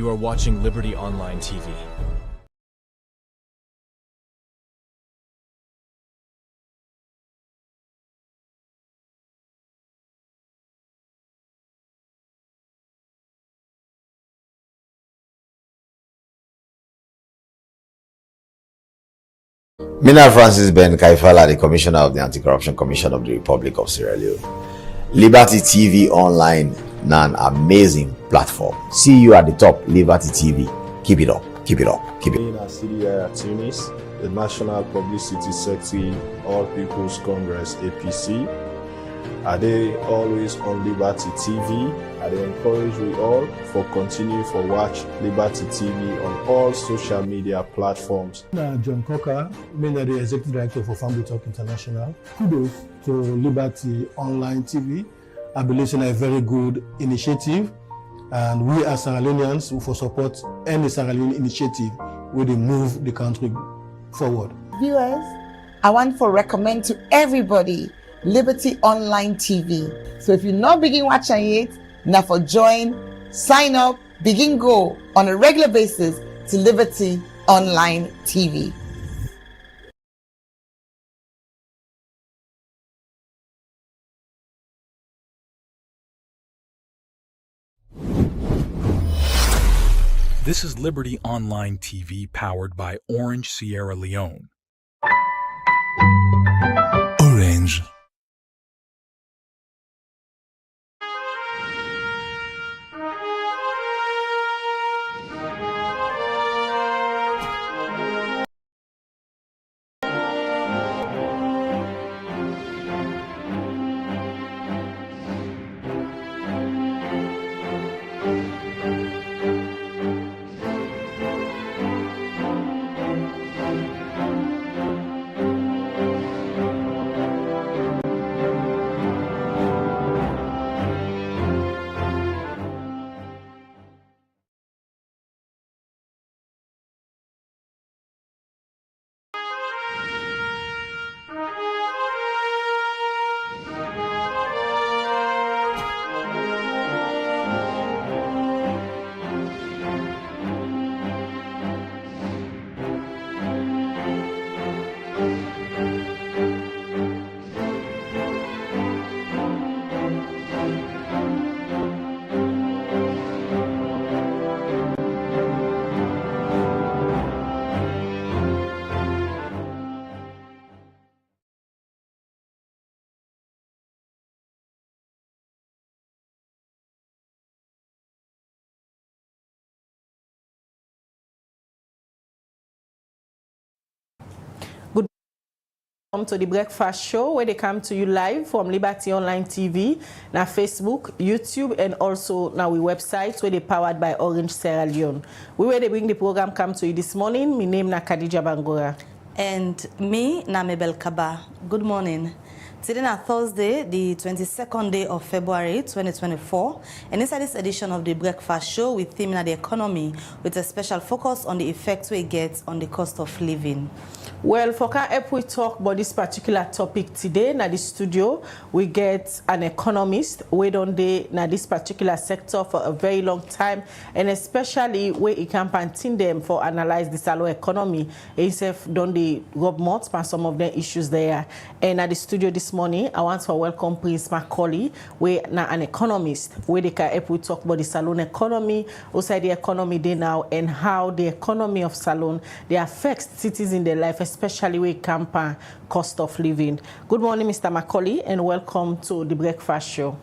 You are watching Liberty Online TV. Mina Francis Ben Kaifala, the Commissioner of the Anti-Corruption Commission of the Republic of Sierra Leone. Liberty TV Online, an amazing platform. See you at the top, Liberty TV. Keep it up, keep it up, keep it up. CDI Tunis, the National Publicity Secretary, All People's Congress, APC. Are they always on Liberty TV? I encourage we all for continue for watch Liberty TV on all social media platforms. John Coker, the Executive Director for Family Talk International. Kudos to Liberty Online TV. I believe it's a very good initiative, and we as Sierra Leoneans will support any Sierra Leone initiative where they move the country forward. Viewers, I want to recommend to everybody Liberty Online TV. So if you're not begin watching it, now for join, sign up, begin go on a regular basis to Liberty Online TV. This is Liberty Online TV powered by Orange Sierra Leone. Orange. Welcome to the Breakfast Show, where they come to you live from Liberty Online TV, now Facebook, YouTube, and also now we website where they powered by Orange Sierra Leone. We where they bring the program come to you this morning. My name is Khadija Bangura. And me, Namebel Kaba. Good morning. Today is Thursday, the 22nd day of February 2024, and inside this edition of the Breakfast Show, we theme in the economy with a special focus on the effects we get on the cost of living. Well, for help we talk about this particular topic today, na the studio, we get an economist, we don't dey na this particular sector for a very long time, and especially where it can paint them for analyze the Salo economy, itself don't they rub mouth on some of the issues there. And at the studio this morning, I want to welcome Prince Macaulay, we na an economist, where they can help we talk about the Salone economy, outside the economy they now, and how the economy of Salone they affects cities in their life, especially with camper cost of living. Good morning, Mr. Macaulay, and welcome to the Breakfast Show.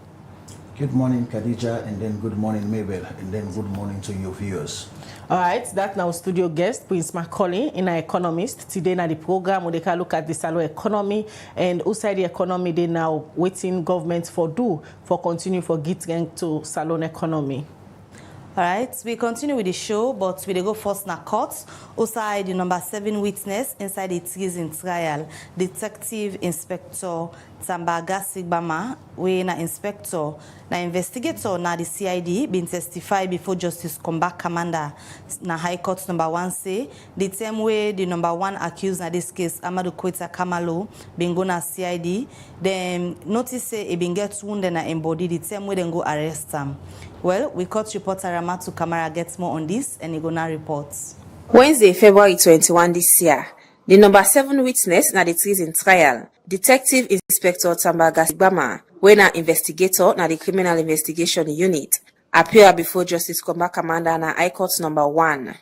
Good morning, Khadija, and then good morning, Mabel, and then good morning to your viewers. All right, that's now studio guest, Prince Macaulay, in our economist. Today, now the program, we can look at the Salo economy, and outside the economy, they now waiting government for do, for continue for getting to Salone economy. All right, we continue with the show, but we go first na court. Outside the number 7 witness inside the case in trial, Detective Inspector Tambaga Sigbama, we na inspector, na investigator na the CID been testify before Justice Combat Commander na High Court number 1 say the same way the number 1 accused na this case Amadou Koita Kamalo been go na CID, then notice say he been get wounded na embody the same way then go arrest him. Well, we court reporter Ramatu Kamara gets more on this and he gonna report. Wednesday, February 21 this year, the number 7 witness na the treason trial, Detective Inspector Tambaga Sigbama, when an investigator na the Criminal Investigation Unit, appear before Justice Combat Commander na High Court number 1.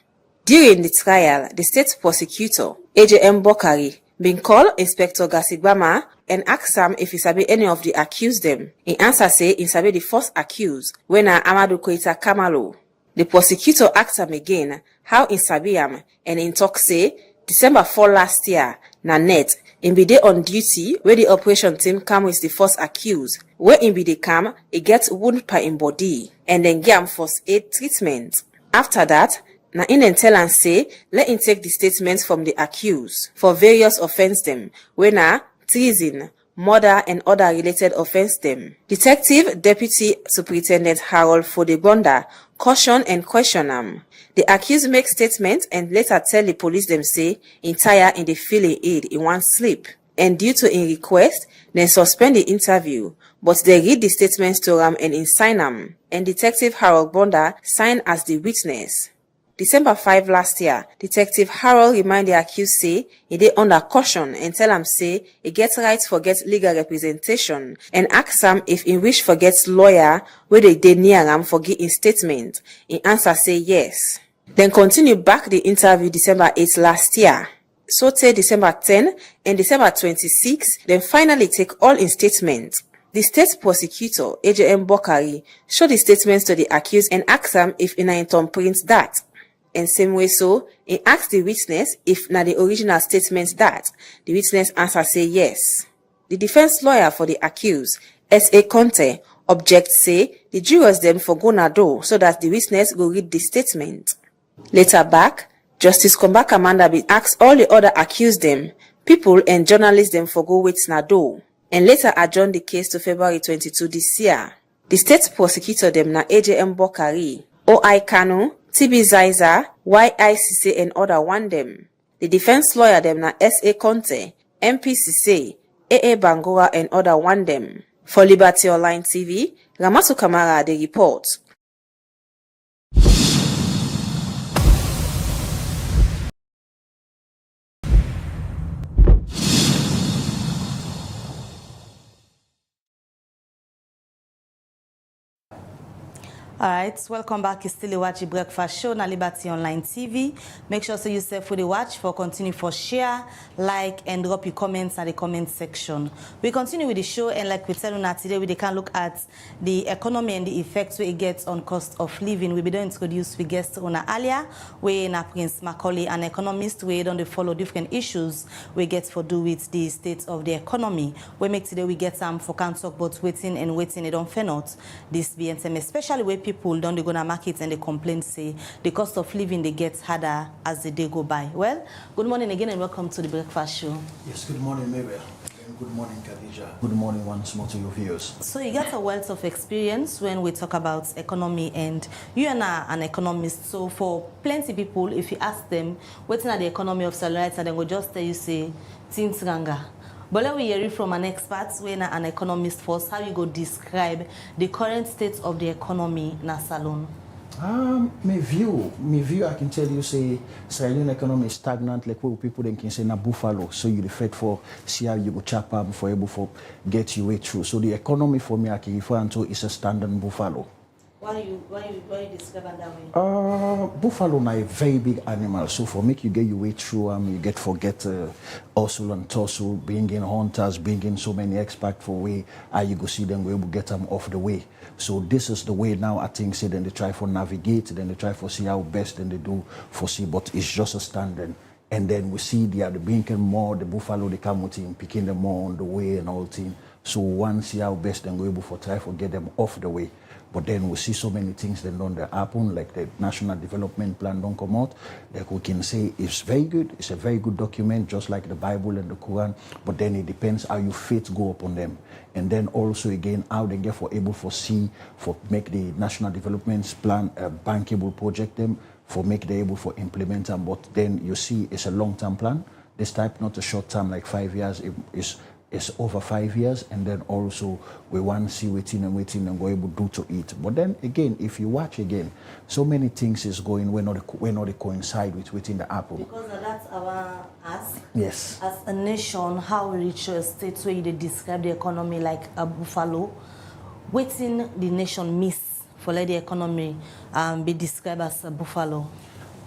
During the trial, the state prosecutor, AJM Bokari, been called Inspector Gasigbama and asked him if he sabi any of the accused them. In answer say he sabi the first accused, when Amadou Koita Kamalo. The prosecutor asked him again how he sabi him, and in talk say December 4 last year, na net, in be dey on duty where the operation team come with the first accused. Where in be dey come, he gets wound per in body, and then give him first aid treatment. After that, na in and tell and say, let him take the statements from the accused for various offense them, where na treason, murder and other related offense them. Detective Deputy Superintendent Harold Fodegonda caution and question him. The accused make statements and later tell the police them say in tire in the feeling aid in one sleep. And due to in request, then suspend the interview. But they read the statements to him and in sign him. And Detective Harold Bonda signed as the witness. December 5 last year, Detective Harold remind the accused say he dey under caution and tell him say he gets rights for get legal representation and ask him if he wish for get lawyer where they dey near him for give in statement. In answer say yes. Then continue back the interview December 8 last year. So take December 10 and December 26, then finally take all in statement. The state prosecutor, AJM Bokari, show the statements to the accused and ask him if he na interpret that. And same way so, he asked the witness if na the original statement that. The witness answer say yes. The defense lawyer for the accused, S.A. Conte, object say the jurors them for go na do so that the witness go read the statement. Later back, Justice Combat Commander be asked all the other accused them, people and journalists them for go wait na do, and later adjourn the case to February 22 this year. The state prosecutor them na AJM Bokari, O.I. Kanu, TB Zaiza, YICC and other one them. The defense lawyer them na S.A. Conte, MPCC, A.A. Bangura and other one them. For Liberty Online TV, Ramatu Kamara the report. Alright, welcome back. It's still watch the breakfast show na Liberty Online TV. Make sure so you self for the watch for continue for share, like, and drop your comments at the comment section. We continue with the show, and like we tell you now today, we can look at the economy and the effects we get on cost of living. We be doing introduce we guest on earlier, we na Prince Macaulay, an economist. We don't follow different issues we get for do with the state of the economy. We make today we get some for can talk about waiting and waiting. It don't fair not this BNTM, especially where people don't they go to market and they complain say the cost of living they get harder as the day go by. Well, good morning again and welcome to the breakfast show. Yes, good morning, Mabel. And good morning, Khadija. Good morning once more to your viewers. So you got a wealth of experience when we talk about economy, and you are an economist. So for plenty people, if you ask them what's not the economy of Salonite, they will just tell you say things ganga. But let me hear it from an expert, when an economist first, how you go describe the current state of the economy in Salon. My view, I can tell you, say, Australian economy is stagnant, like what people then can say, na buffalo. So you refer for, see how you go chop up for able to get your way through. So the economy for me, I can refer to is a standard buffalo. Why you describe it that way? Buffalo are a very big animal, so for make you get your way through you get forget hustle and tussle, bringing hunters, bringing so many experts for way, you go see them, we able get them off the way. So this is the way now I think say then they try for navigate, then they try for see how best then they do for see, but it's just a standard. And then we see they are bringing more, the buffalo they come with him, picking them more on the way and all thing. So one see how best then we able for try for get them off the way. But then we see so many things that don't happen, like the National Development Plan don't come out. Like we can say it's very good, it's a very good document, just like the Bible and the Quran, but then it depends how your faith go upon them. And then also again, how they get for able for see, for make the National Development Plan a bankable project them, for make they able for implement them. But then you see it's a long-term plan. This type, not a short term like 5 years, it's over 5 years, and then also we want to see waiting and go able to do to it. But then again, if you watch again, so many things is going when not coincide with within the apple. Because that's our ask. Yes. As a nation, how rich a state where they describe the economy like a buffalo, waiting the nation miss for let the economy be described as a buffalo.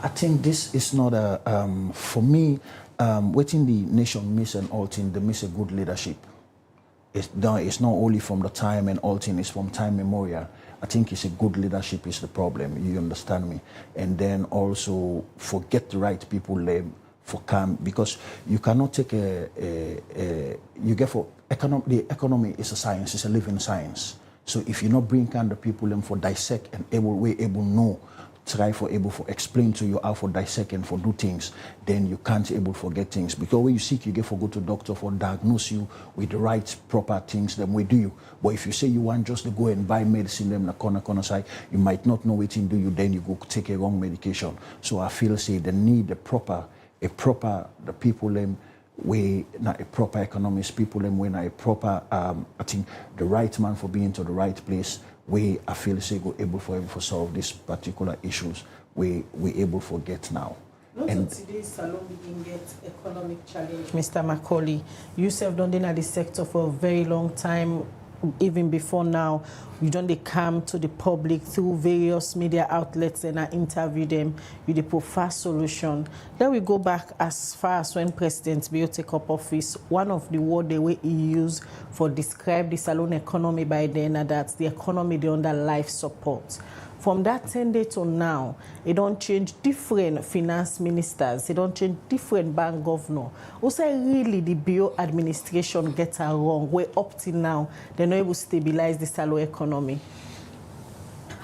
I think this is not a for me. Waiting the nation miss and all thing, they miss a good leadership. It's not only from the time and all thing, it's from time memorial. I think it's a good leadership is the problem, you understand me? And then also forget the right people for calm, because you cannot take you get for the economy is a science, it's a living science. So if you not bring kind of people in for dissect and able know, try for able for explain to you how for dissect and for do things, then you can't able forget things. Because when you sick, you get for go to doctor for diagnose you with the right proper things, then we do you. But if you say you want just to go and buy medicine them in the corner side, you might not know what to do you, then you go take a wrong medication. So I feel say they need the proper the people them way not a proper economist, people them when a proper I think the right man for being to the right place. We I feel say go able for solve these particular issues. We able for get now. Not and today's salon begin get economic challenge, Mr. Macaulay. You have done in the sector for a very long time. Even before now, you don't come to the public through various media outlets and I interview them with the preferred solution. Then we go back as far as when President Bio take up office, one of the words the way he used for describe the salon economy by then, that's the economy they under life support. From that 10 days to now, it don't change different finance ministers, it don't change different bank governor. Also, really, the Bio administration gets it wrong. Where up till now, they're not able to stabilize the salon economy.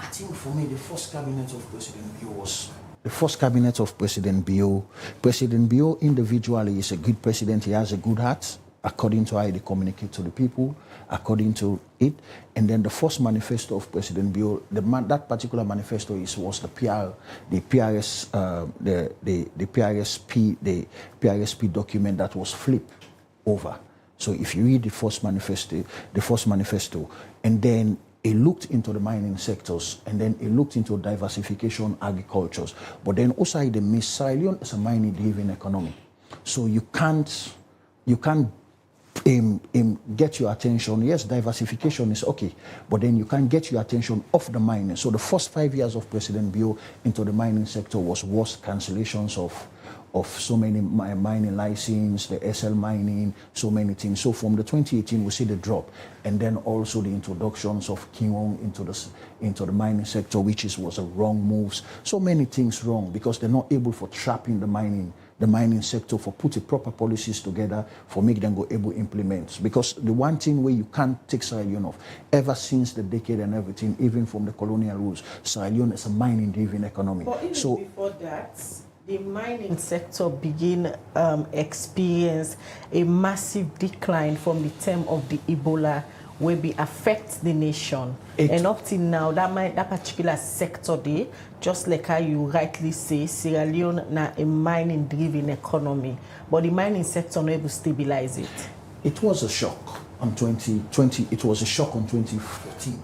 I think for me, the first cabinet of President Bio was the first cabinet of President Bio. President Bio individually is a good president. He has a good heart, according to how they communicate to the people, according to it. And then the first manifesto of President Bio, that particular manifesto was the PRSP document that was flipped over. So if you read the first manifesto, and then it looked into the mining sectors, and then it looked into diversification agricultures. But then also the miss Sierra Leone is a mining-driven economy. So you can't get your attention. Yes, diversification is okay, but then you can't get your attention off the mining. So the first 5 years of President Bio into the mining sector was worst cancellations of so many mining license, the SL mining, so many things. So from the 2018, we see the drop, and then also the introductions of Kinwong into the mining sector, which was a wrong moves. So many things wrong because they're not able for trapping the mining sector, for putting proper policies together, for make them go able to implement. Because the one thing where you can't take Sierra Leone off, ever since the decade and everything, even from the colonial rules, Sierra Leone is a mining-driven economy. But even before that, the mining sector begin experience a massive decline from the time of the Ebola, will be affect the nation. And up till now, that particular sector there, just like how you rightly say, Sierra Leone now a mining-driven economy, but the mining sector not able to stabilize it. It was a shock on 2020. It was a shock on 2014.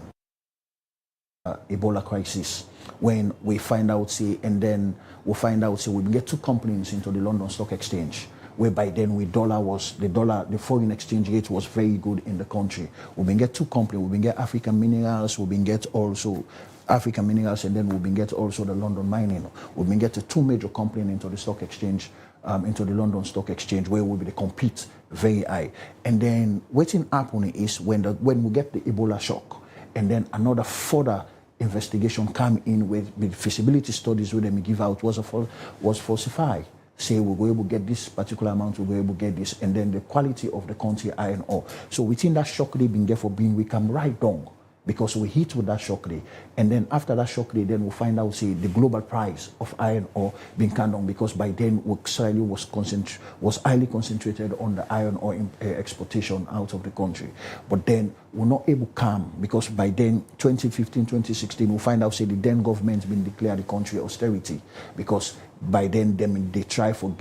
Ebola crisis, when we find out, we get two companies into the London Stock Exchange, whereby then the foreign exchange rate was very good in the country. We've been get two companies, we've been get African Minerals, we've been get also African Minerals, and then we've been get also the London Mining. We've been get the two major companies into the stock exchange, into the London Stock Exchange, where we'll be the compete very high. And then what's happening is when we get the Ebola shock, and then another further investigation come in with feasibility studies where they may give out was falsified. Say we're going to get this particular amount, we're going to get this, and then the quality of the country iron ore. So within that shock they've been there for being, we come right down. because we hit with that shock day. And then after that shock day, then we find out, say, the global price of iron ore being cut down, because by then Australia was highly concentrated on the iron ore exportation out of the country. But then we're not able to come, because by then, 2015, 2016, we find out, say, the then government been declared the country austerity, because by then they try for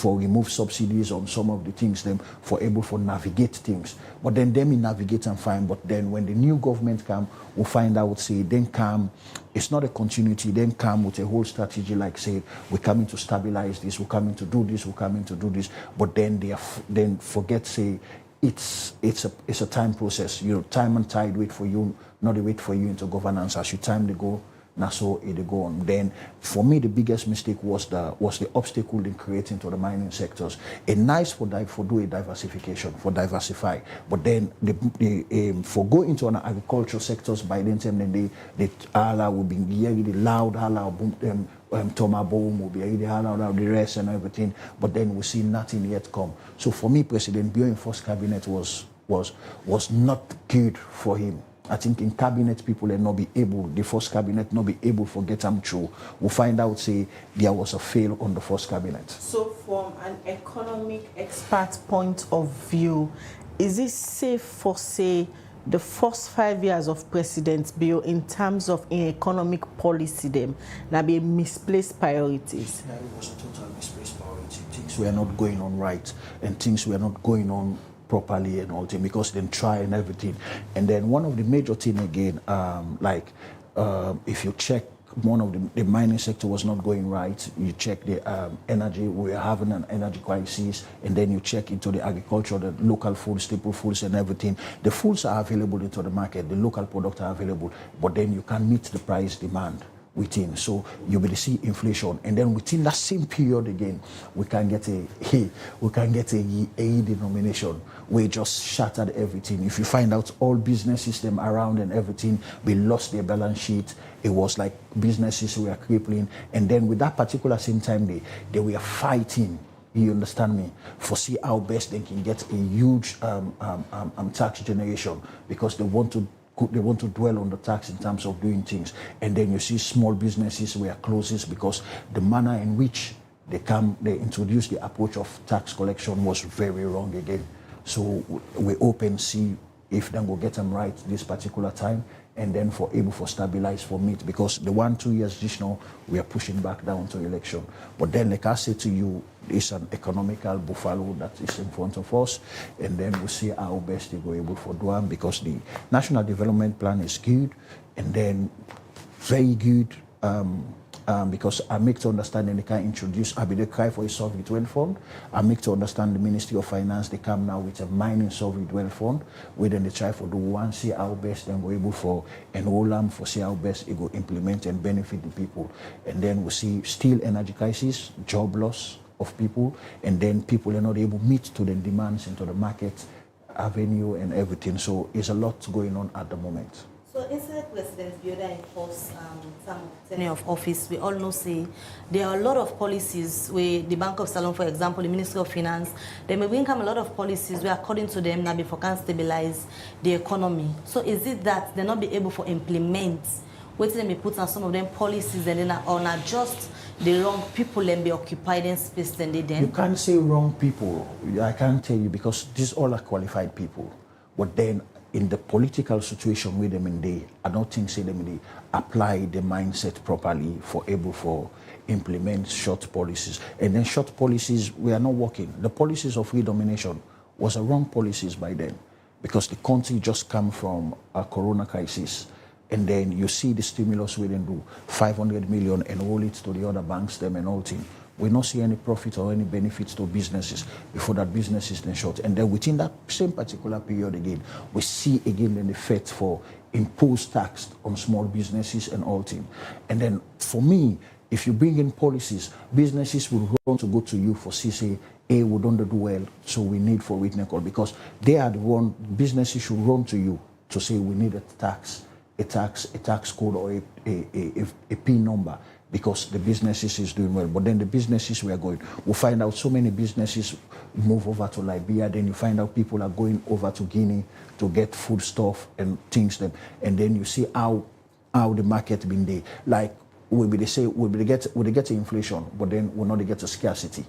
remove subsidies on some of the things, them for able for navigate things. But then them navigate and fine. But then when the new government come, we'll find out, say, then come, it's not a continuity, then come with a whole strategy, like, say, we're coming to stabilize this, we're coming to do this, we're coming to do this. But then then forget, say, it's a time process. Time and tide wait for you, not wait for you into governance. As you time to go, now so it go on. Then for me, the biggest mistake was the obstacle in creating to the mining sectors. It's nice for do a diversification, for diversify, but then for go into an agricultural sectors, by then time, then the hala will be really loud, hala boom, Toma Boom will be the rest and everything, but then we see nothing yet come. So for me, President Bio in first cabinet was not good for him. I think in cabinet people will not be able, the first cabinet not be able to get them through. We'll find out, say, there was a fail on the first cabinet. So from an economic expert point of view, is it safe for, say, the first 5 years of President Bio in terms of economic policy them now be misplaced priorities? Yeah, it was a total misplaced priority. Things were not going on right, and things were not going on properly and all things, because they try and everything. And then one of the major thing again, if you check, one of the mining sector was not going right. You check the energy, we are having an energy crisis, and then you check into the agriculture, the local food, staple foods and everything. The foods are available into the market, the local products are available, but then you can't meet the price demand within. So you will see inflation, and then within that same period again, we can get a denomination where it just shattered everything. If you find out all business system around and everything, we lost their balance sheet. It was like businesses were crippling, and then with that particular same time, they were fighting. You understand me? For see how best they can get a huge tax generation, because they want to dwell on the tax in terms of doing things. And then you see small businesses were closes, because the manner in which they introduce the approach of tax collection was very wrong again. So we open, see if then we'll get them right this particular time, and then for able for stabilize for meet, because the 1-2 years additional, we are pushing back down to election. But then, like I say to you, it's an economical buffalo that is in front of us, and then we'll see how best they go able for do them, because the National Development Plan is good, and then very good, because I make to understand, and they can introduce, I be the cry for a sovereign wealth fund. I make to understand the Ministry of Finance, they come now with a mining sovereign wealth fund, where then they try for do one, see how best then we're able for enroll them, for see how best it go implement and benefit the people. And then we see still energy crisis, job loss of people, and then people are not able to meet to the demands into the market avenue and everything. So it's a lot going on at the moment. So inside President Bioda in first tenure of office, we all know, say, there are a lot of policies where the Bank of Salon, for example, the Ministry of Finance, they may bring come a lot of policies where, according to them, now before can stabilize the economy. So is it that they're not be able to implement what they may put on some of them policies and then on adjust the wrong people and be occupied in space than they then? You can't say wrong people. I can't tell you, because these all are qualified people. But then in the political situation with them in day, I don't think say them they apply the mindset properly for able for implement short policies. And then short policies, we are not working. The policies of redomination was a wrong policies by then, because the country just come from a corona crisis. And then you see the stimulus we didn't do, 500 million, and roll it to the other banks, them and all things. We don't see any profit or any benefits to businesses before that business is then short. And then within that same particular period again, we see again an effect for imposed tax on small businesses and all things. And then for me, if you bring in policies, businesses will run to go to you for CC, we don't do well, so we need for witness call, because they are the one, businesses should run to you to say we need a tax code or a PIN number. because the businesses is doing well. But then the businesses we are going, we'll find out so many businesses move over to Liberia. Then you find out people are going over to Guinea to get food stuff and things. And then you see how the market been there. Like they say, we get inflation, but then we'll not get a scarcity.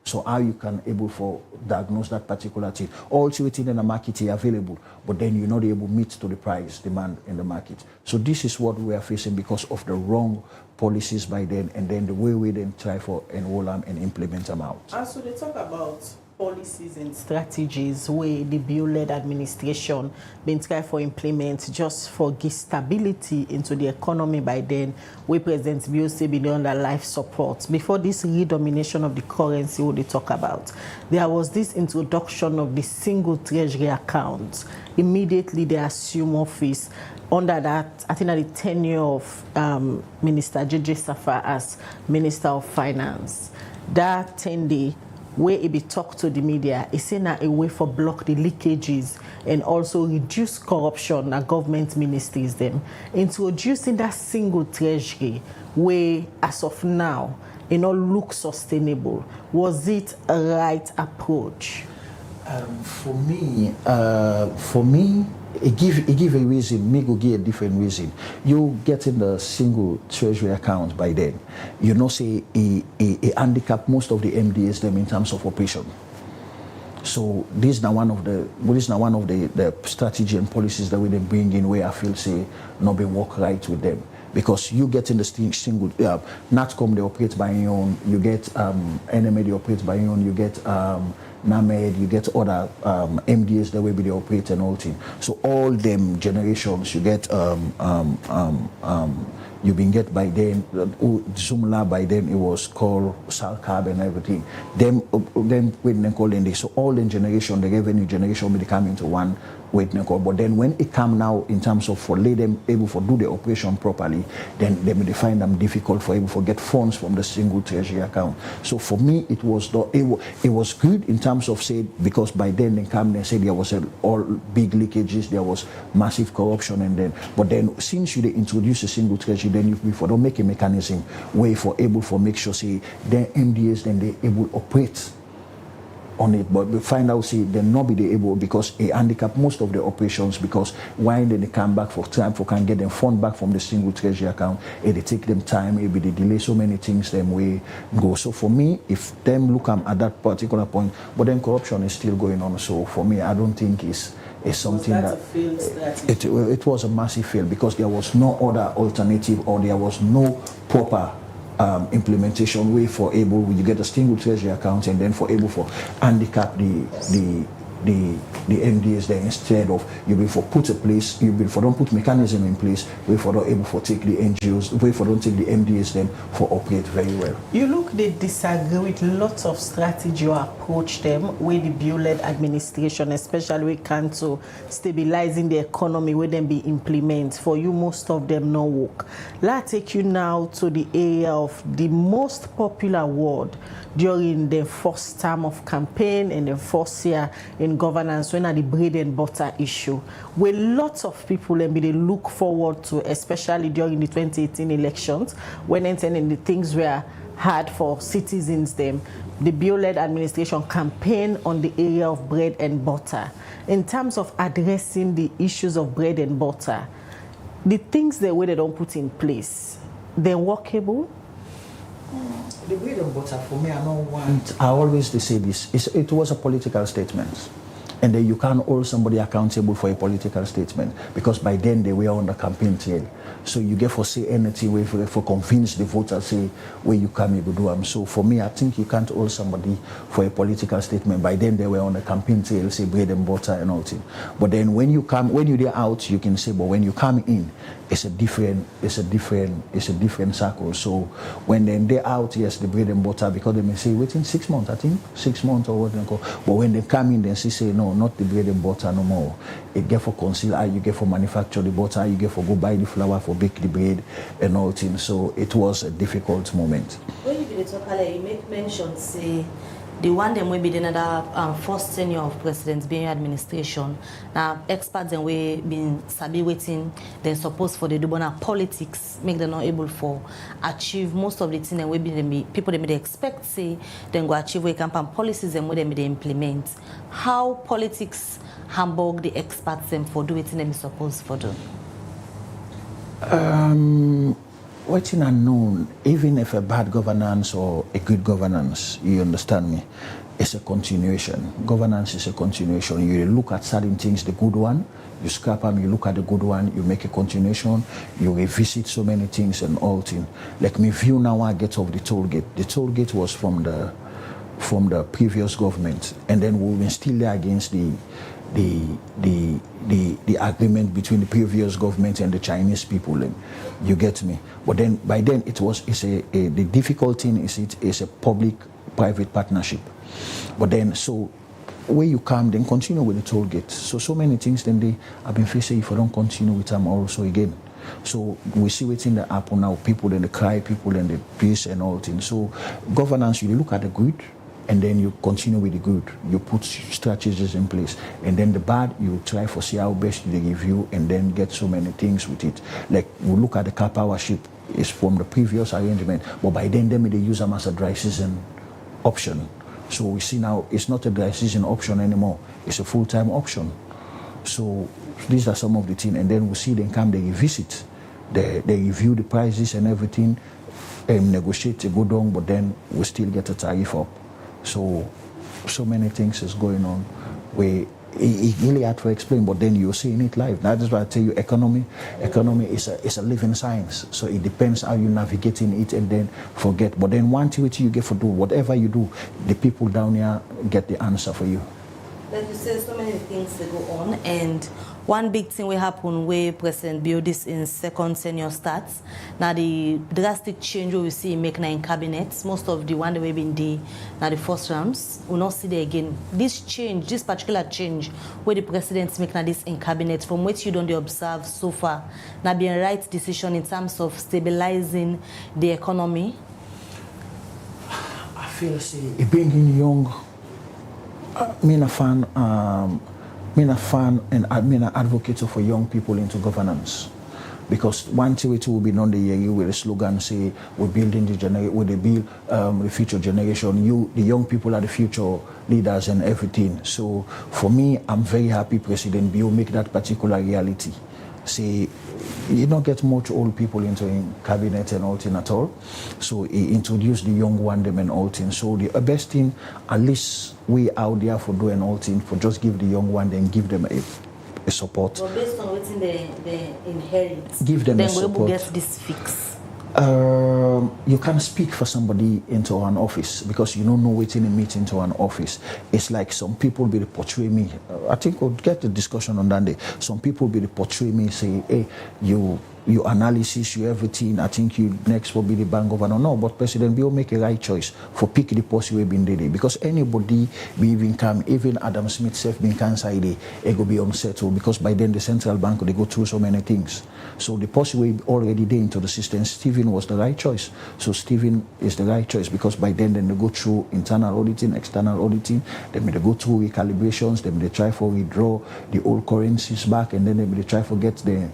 So how you can able for diagnose that particular thing. Also within the market is available, but then you're not able to meet to the price demand in the market. So this is what we are facing because of the wrong policies by then, and then the way we then try for enroll them and implement them out. And so they talk about policies and strategies where the Bio-led administration been trying for implement just for give stability into the economy by then, where President Bio say be under life support. Before this redomination of the currency what they talk about, there was this introduction of the single treasury account. Immediately they assume office. Under that, I think at the tenure of Minister J.J. Safar as Minister of Finance, that 10-day where it be talked to the media, is saying a way for block the leakages and also reduce corruption at government ministries them. Introducing that single treasury where as of now, it not look sustainable. Was it a right approach? For me, it give a reason. Me go give a different reason. You getting the single treasury account by then, you know, say a handicap most of the MDAs them in terms of operation. So this is now one of the strategy and policies that we then bring in where I feel say not be work right with them. Because you get in the single, NATCOM they operate by your own, you get NMA they operate by your own, you get NAMED, you get other MDAs the way they operate and all things. So all them generations you get you been get by then Zumla by then it was called Salcab and everything. Them when they call in this, so all the generation, the revenue generation will come into one with Nicole. But then when it come now in terms of for lay them able for do the operation properly, then they may find them difficult for able for get funds from the single treasury account. So for me it was good in terms of say because by then they come and say there was all big leakages, there was massive corruption and then but then since you they introduce a single treasury, then you for don't make a mechanism way for able for make sure say their MDAs then they able to operate on it, but we find out see they not be able because a handicap most of the operations because why then they come back for time for can get them fund back from the single treasury account, it take them time, it be they delay so many things them way go. So for me, if them look at that particular point, but then corruption is still going on. So for me, I don't think it's something that it was a massive fail because there was no other alternative or there was no proper implementation way for able you get a single treasury account and then for able for handicap the MDAs there instead of you be for put a place you be for don't put mechanism in place way for not able for take the NGOs way for don't take the MDAs then for operate very well. You look they disagree with lots of strategy or approach them with the Bio-led administration, especially when it comes to stabilizing the economy where them be implement. For you most of them no work. Let's take you now to the area of the most popular word during the first term of campaign and the first year in governance when are the bread and butter issue where lots of people and they look forward to, especially during the 2018 elections when entering the things were hard for citizens them. The Bio-led administration campaign on the area of bread and butter. In terms of addressing the issues of bread and butter, the things the way they don't put in place, they're workable. The bread and butter for me, I always say this. It was a political statement. And then you can't hold somebody accountable for a political statement because by then they were on the campaign trail. So you get for say anything way for convince the voters say where you come you go do them. So for me I think you can't hold somebody for a political statement. By then they were on the campaign trail, say bread and butter and all thing. But then when you're out you can say, but when you come in it's a different circle. So when then they're out, yes, the bread and butter because they may say within 6 months, I think 6 months or what they call. But when they come in, then she say no, not the bread and butter no more. It get for conceal, you get for manufacture the butter, you get for go buy the flour for bake the bread and all things. So it was a difficult moment. When you did talk, you make mention say the one them will be another first tenure of President Biyo administration. Now experts and we been sabi waiting. They're supposed for the Dubona politics make them not able for achieve most of the things and we be people they may expect say then go achieve we campaign policies and what they may implement. How politics hamburg the experts them for do it they supposed for do. What's unknown, even if a bad governance or a good governance, you understand me, it's a continuation. Governance is a continuation. You look at certain things, the good one, you scrap them, you look at the good one, you make a continuation, you revisit so many things and all things. Like me view now I get off the toll gate. The toll gate was from the previous government, and then we were still there against the agreement between the previous government and the Chinese people. And you get me? But then by then the difficult thing is it is a public-private partnership. But then so where you come, then continue with the toll gate. So many things then they have been facing if I don't continue with them also again. So we see what's in the happen now, people and the cry, people and the peace and all things. So governance, you look at the good, and then you continue with the good. You put strategies in place. And then the bad, you try for see how best they give you and then get so many things with it. Like we look at the car power ship, it's from the previous arrangement, but by then they use them as a dry season option. So we see now it's not a dry season option anymore. It's a full-time option. So these are some of the things. And then we see them come, they revisit. They review the prices and everything, negotiate to go down, but then we still get a tariff up. So many things is going on where it's really hard to explain, but then you're seeing it live. That is why I tell you economy is a living science. So it depends how you navigate in it and then forget. But then one thing you get for do, whatever you do, the people down here get the answer for you. Like you said, so many things that go on, and one big thing will happen where President Biyo this in second tenure starts. Now the drastic change we see make now in cabinets, most of the one that we've been there now the first rounds, we'll not see there again. This change, this particular change where the presidents make now this in cabinet, from what you don't observe so far, now being right decision in terms of stabilizing the economy. I feel say bringing young. Me a fan and I'm an advocate for young people into governance, because one thing will be done the year with a slogan say we're building the future generation. The young people are the future leaders and everything. So for me, I'm very happy President Biyo make that particular reality. Say you don't get much old people into cabinet and all thing at all. So he introduced the young one them and all things. So the best thing, at least we out there for doing all things, for just give the young one then give them a support. But based on what they inherit, give them then a support. We will get this fix. You can't speak for somebody into an office because you don't know what's in a meeting into an office. It's like some people will portray me. I think we'll get the discussion on that day. Some people will portray me, say, hey, your analysis, your everything, I think you next will be the bank governor. No, but President Biyo make a right choice for pick the post we been there. Because anybody be even come, even Adam Smith self being cancer day, it will be unsettled because by then the central bank they go through so many things. So the post we already there into the system, Stephen was the right choice. So Stephen is the right choice because by then they go through internal auditing, external auditing, then they go through recalibrations, then they try for withdraw the old currencies back, and then they try for get the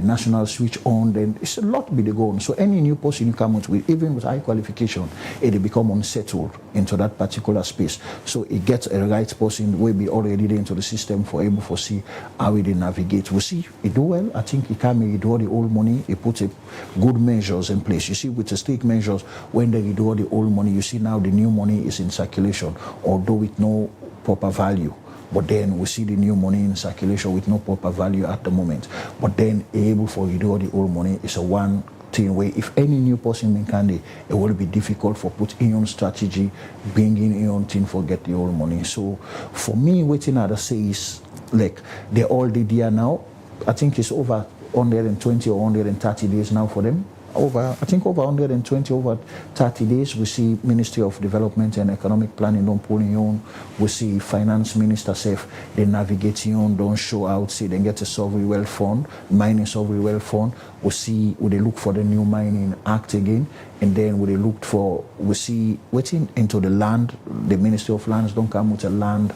national switch on. Then it's a lot to be go on. So any new person you come out with, even with high qualification, it become unsettled into that particular space. So it gets a right person will be already there into the system for able to see how they navigate. We see it do well. I think it can withdraw the old money. It puts good measures in place. You see with the strict measures, when they withdraw the old money, you see now the new money is in circulation, although with no proper value. But then we see the new money in circulation with no proper value at the moment. But then able for withdraw the old money is a one thing where if any new person in Candy, it will be difficult for put in your strategy, bringing in your thing for get the old money. So for me, waiting at the say is like they all did there now. I think it's over 120 or 130 days now for them. over 120, over 30 days. We see Ministry of Development and Economic Planning don't pull in on. We see Finance Minister safe, they navigate on, don't show out, see they get a sovereign wealth fund, mining sovereign wealth fund. We see, we they look for the new mining act again, and then we see waiting into the land. The Ministry of Lands don't come with a land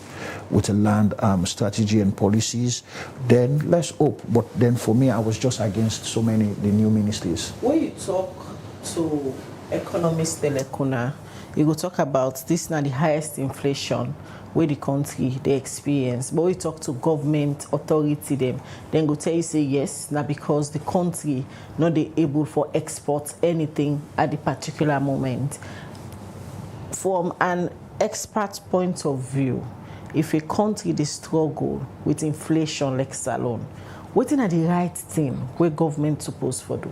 strategy and policies. Then let's hope. But then for me, I was just against so many the new ministries. When you talk to economist Telekuna, you go talk about this now the highest inflation where the country they experience. But we talk to government authority them, then go tell you say yes, now because the country not they able for export anything at the particular moment. From an expert point of view, if a country they struggle with inflation like Salon, what is the right thing where government supposed to do?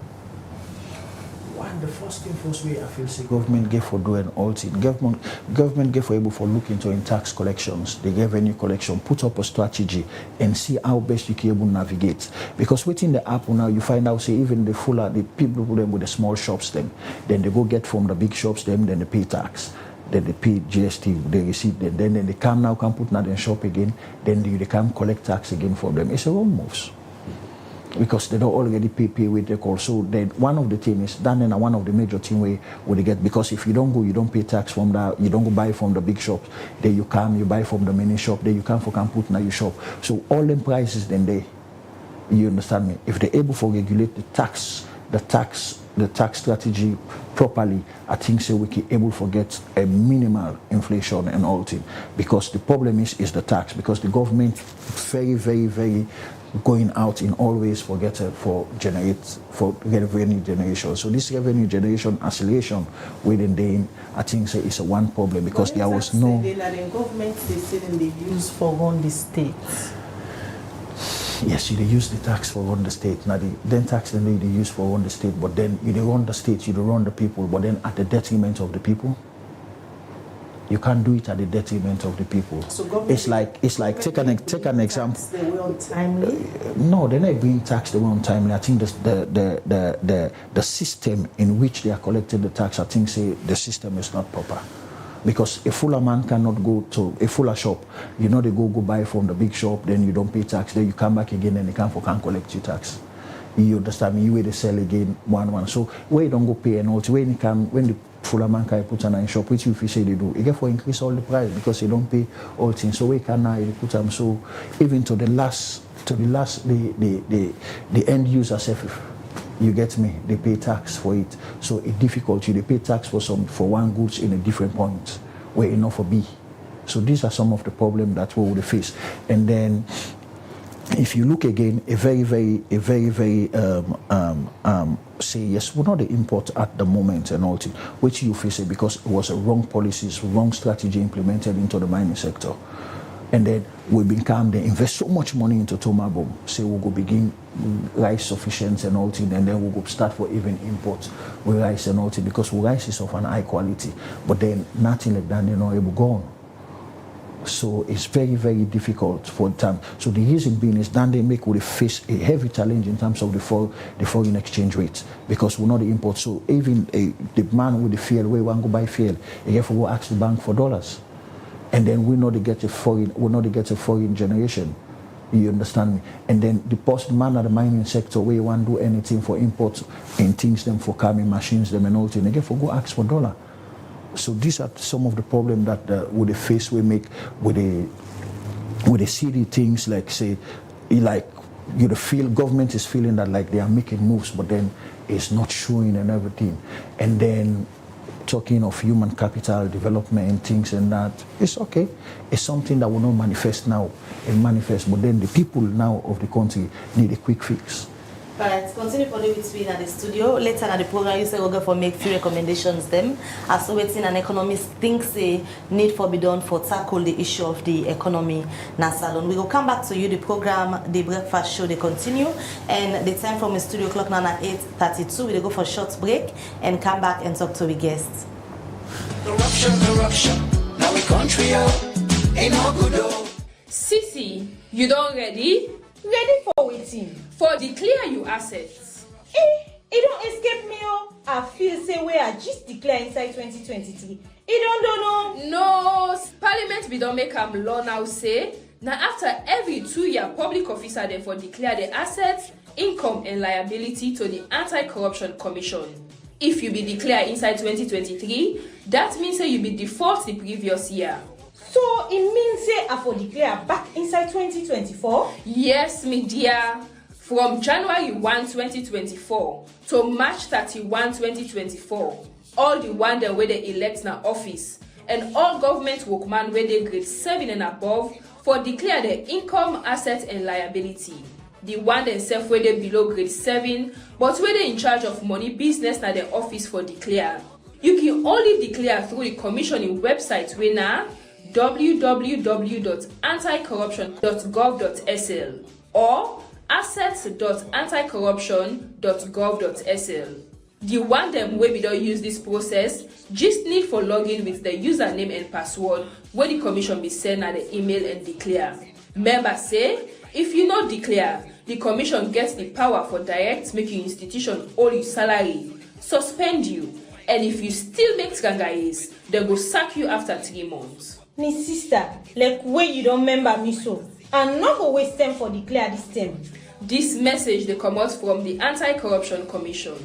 One, the first thing first way I feel say government gave for doing all things. Government gave for able for look into in tax collections, the revenue collection, put up a strategy and see how best you can able navigate. Because within the app now you find out say even the people who them with the small shops then they go get from the big shops them, then they pay tax. Then they pay GST, they receive them. Then they come put now in shop again, then they come collect tax again from them. It's a wrong moves. Because they don't already pay with the call. So then one of the things is then one of the major thing where they get, because if you don't go, you don't pay tax from that, you don't go buy from the big shops, then you come, you buy from the mini shop, then you come put in your shop. So all them prices then you understand me? If they're able to regulate the tax strategy properly, I think so we can able to get a minimal inflation and all things. Because the problem is the tax, because the government very, very, very going out in always for revenue generation. So this revenue generation acceleration within the, I think so it's a one problem, because there was no the government they say they use for run the state. Yes, they use the tax for run the state. Now then tax they use for run the state, but then you don't run the state, you don't run the people, but then at the detriment of the people. You can't do it at the detriment of the people. So it's like take an example. They were untimely. No, they're not being taxed. They were untimely. I think the system in which they are collecting the tax, I think say the system is not proper. Because a fuller man cannot go to a fuller shop. They go buy from the big shop, then you don't pay tax. Then you come back again and they can't collect your tax. You understand me? You wait to sell again one. So where you don't go pay and all, when the fuller man can put on a shop, which if you say they do, you get for increase all the price because you don't pay all things. So we can now put them. So even to the end user self, you get me, they pay tax for it. So it's difficult. They pay tax for one goods in a different point where enough for B. So these are some of the problems that we would face. And then if you look again, a very say yes, we're not the import at the moment and all, which you face it because it was a wrong policies, wrong strategy implemented into the mining sector. And then we become, they invest so much money into Tomabom, say we'll go begin rice sufficiency and all thing, and then we'll go start for even import with rice and all thing, because rice is of an high quality, but then nothing like that, able to go on. So it's very, very difficult for the time. So the reason being is that they will face a heavy challenge in terms of the foreign exchange rates, because we're not the import. So even the man with the fuel, where we want to buy fuel, you have to go ask the bank for dollars. And then we know they get a foreign generation. You understand me? And then the man at the mining sector where you want to do anything for imports and things them for coming machines them and all things, they get to go ask for dollar. So these are some of the problems that with the face we make with the city things like say like feel government is feeling that like they are making moves, but then it's not showing and everything. And then talking of human capital development and things and that, it's okay. It's something that will not manifest now and manifest, but then the people now of the country need a quick fix. Alright, continue for with me in the studio. Later in the program, you say we're going to make few recommendations them. As waiting an economist thinks a need for be done for tackle the issue of the economy na Salon. We will come back to you. The program, the breakfast show, they continue. And the time from the studio clock now at 8:32. We'll go for a short break and come back and talk to the guests. Corruption. Now we country ain't no good. Sisi, you don't ready? Ready for waiting. For declare your assets. It don't escape me, oh. I feel say we are just declare inside 2023. It don't know. No, Parliament we don't make law now say. Now after every 2 year public officer therefore declare the assets, income and liability to the Anti-Corruption Commission. If you be declared inside 2023, that means say you be default the previous year. So it means say I for declare back inside 2024? Yes, me dear. From January 1, 2024 to March 31, 2024, all the one that where they elect na office and all government workmen where they grade 7 and above for declare their income, assets and liability. The one themselves where they below grade 7, but where they in charge of money business na their office for declare. You can only declare through the commissioning website where na www.anticorruption.gov.sl or assets.anticorruption.gov.sl. The one them where we don't use this process just need for login with the username and password where the commission be sent at the email and declare. Members say if you not declare, the commission gets the power for direct making institution all your salary, suspend you, and if you still make trangayes, they go sack you after 3 months. Me sister, like where you don't remember me so, and not go waste time for declare this time. This message they come out from the Anti-Corruption Commission.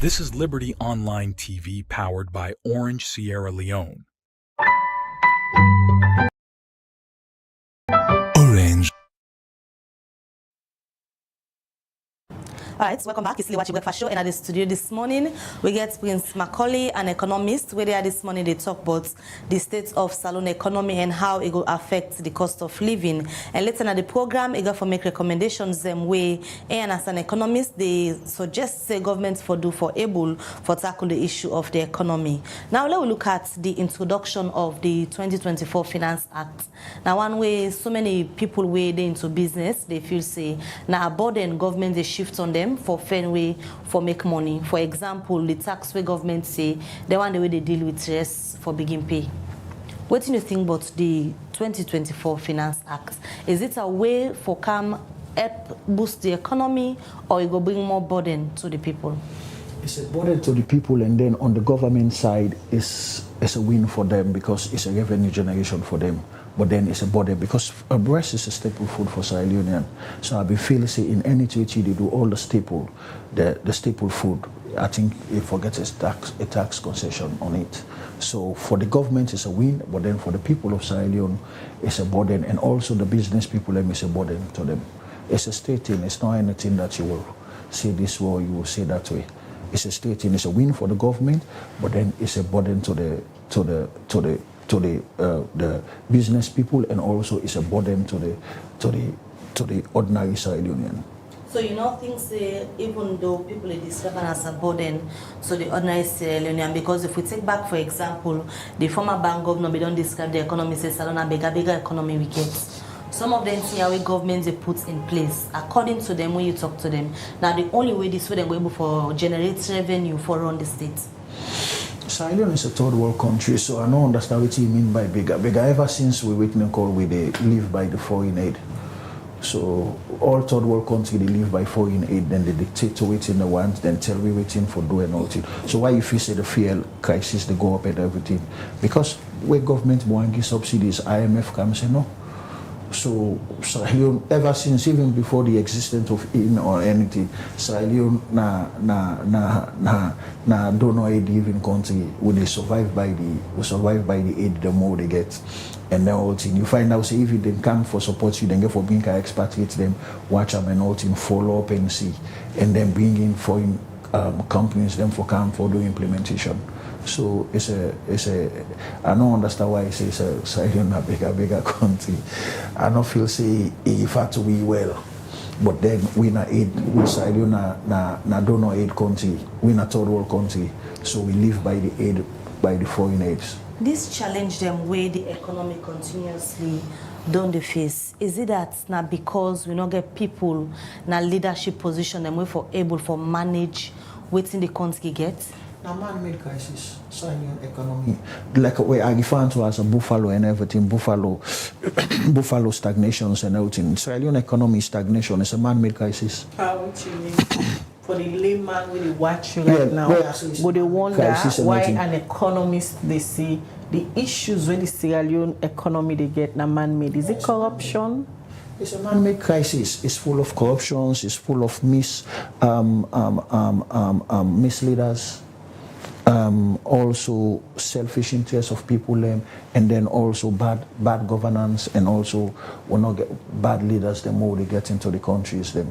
This is Liberty Online TV powered by Orange Sierra Leone. Orange. Alright, welcome back. It's Liwachi Breakfast Show, and at the studio this morning we get Prince Macaulay, an economist. Where they are this morning, they talk about the state of saloon economy and how it will affect the cost of living. And later in the program, it got for make recommendations them way. And as an economist, they suggest say government for do for able for tackle the issue of the economy. Now let's look at the introduction of the 2024 Finance Act. Now one way so many people way they into business, they feel say now a burden government they shift on them for fair way for make money. For example, the tax way government say they want the way they deal with stress for begin pay. What do you think about the 2024 Finance Act? Is it a way for come help boost the economy, or it will bring more burden to the people? It's a burden to the people, and then on the government side, it's a win for them because it's a revenue generation for them. But then it's a burden because breast is a staple food for Sierra Leonean. So I've been feeling say in any treaty they do all the staple food. I think it forgets a tax concession on it. So for the government it's a win, but then for the people of Sierra Leone it's a burden, and also the business people it's a burden to them. It's a state thing. It's not anything that you will say this way or you will say that way. It's a state thing. It's a win for the government, but then it's a burden to the business people, and also it's a burden to the ordinary Sierra Leonean. So you know things say even though people are described as a burden to the ordinary Sierra Leonean, because if we take back for example the former bank governor, we don't describe the economy say Salon a bigger economy we get. Some of them see how governments they put in place according to them when you talk to them. Now the only way this way they're able for generate revenue for run the state. Sierra Leone is a third world country, so I don't understand what you mean by bigger. Bigger ever since we witness call we they live by the foreign aid. So all third world countries they live by foreign aid, then they dictate to waiting the ones, then tell we waiting for doing all it. So why if you say the fuel crisis they go up and everything? Because where government want to give subsidies, IMF comes and no. So Sierra Leone, ever since even before the existence of in or anything, Sierra Leone na donor aid giving country when they survive by the aid the more they get. And then all thing you find out say if you then come for support you then get for being expatriate them, watch them and all thing follow up and see, and then bring in foreign companies them for come for doing implementation. So it's a I don't understand why I say it's a bigger country. I don't feel say if had to be well. But then we na aid we Sierra Leone na donor aid country, we na third world country. So we live by the aid by the foreign aids. This challenge them where the economy continuously don't they face? Is it that now because we not get people na leadership position them we for able for manage waiting the country get? Now, man-made crisis, Sierra economy, like what I refer to as a buffalo and everything, buffalo stagnations and everything. Sierra economy stagnation is a man-made crisis. How would you mean? For the layman who they watch you right now, but they wonder why an economist they see the issues with the Sierra Leone economy they get na man-made. Is it corruption? It's a man-made crisis. It's full of corruptions. It's full of misleaders. Also selfish interests of people, and then also bad governance, and also will not get bad leaders. The more they get into the countries, the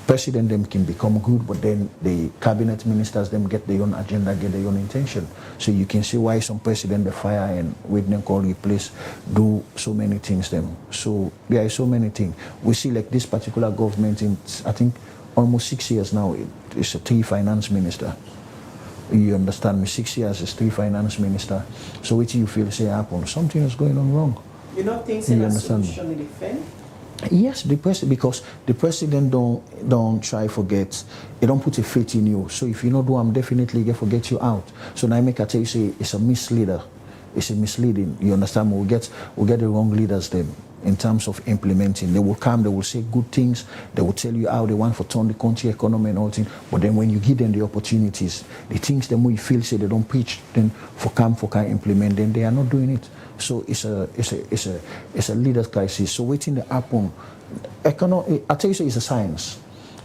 president them can become good, but then the cabinet ministers them get their own agenda, get their own intention. So you can see why some president the fire and with them call replace do so many things them. So there are so many things we see like this particular government in I think almost 6 years now. It's a 3 finance minister. You understand me? 6 years as 3 finance minister. So what do you feel say happen? Something is going on wrong. You don't think so? A solution in the defense? Yes, because the president don't try forget. He don't put a faith in you. So if you not do, I'm definitely gonna forget you out. So now I make I tell you say it's a misleader. It's a misleading. You understand me? We get the wrong leaders then. In terms of implementing, they will come, they will say good things, they will tell you how they want to turn the country economy and all things. But then when you give them the opportunities, the things them we feel say they don't preach, then for can implement, then they are not doing it. So it's a leader crisis. So waiting to happen. I tell you, so it's a science.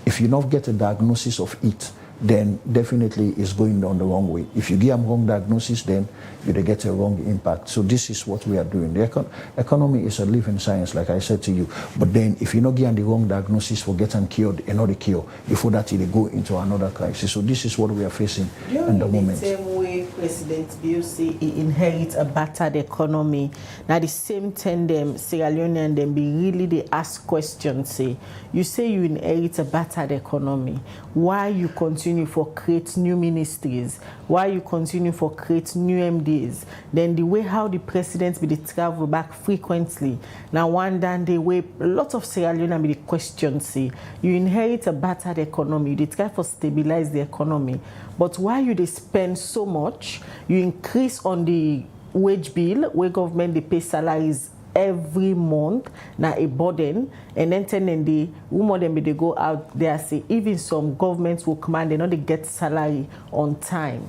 If you not get a diagnosis of it, then definitely it's going down the wrong way. If you give them wrong diagnosis, then you get a wrong impact. So this is what we are doing. The economy is a living science, like I said to you. But then if you not give them the wrong diagnosis for getting cured, another cure, before that they go into another crisis. So this is what we are facing in the moment. The same way President Bill say he inherit a battered economy. Now the same time them Sierra Leonean them be really they ask questions. Say you inherit a battered economy. Why you continue for create new ministries? Why you continue for create new MDs? Then the way how the president be the travel back frequently. Now one day way a lot of Sierra Leonean be the question say you inherit a battered economy. You try for stabilize the economy, but why you they spend so much? You increase on the wage bill where government they pay salaries every month, now a burden, and then the woman them they go out there say even some governments will command they not they get salary on time.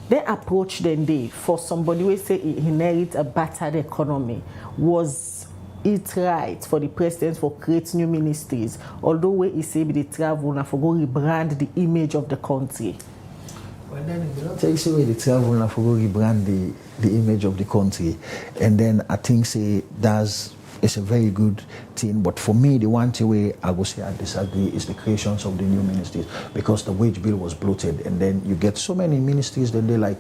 They approach them day for somebody who say he inherit a battered economy. Was it right for the president for create new ministries? Although where he say be the travel and for go rebrand the image of the country. Well, then you don't take away the travel and for go rebrand the image of the country, and then I think say it's a very good thing. But for me, the one way I would say I disagree is the creations of the new ministries, because the wage bill was bloated, and then you get so many ministries that they like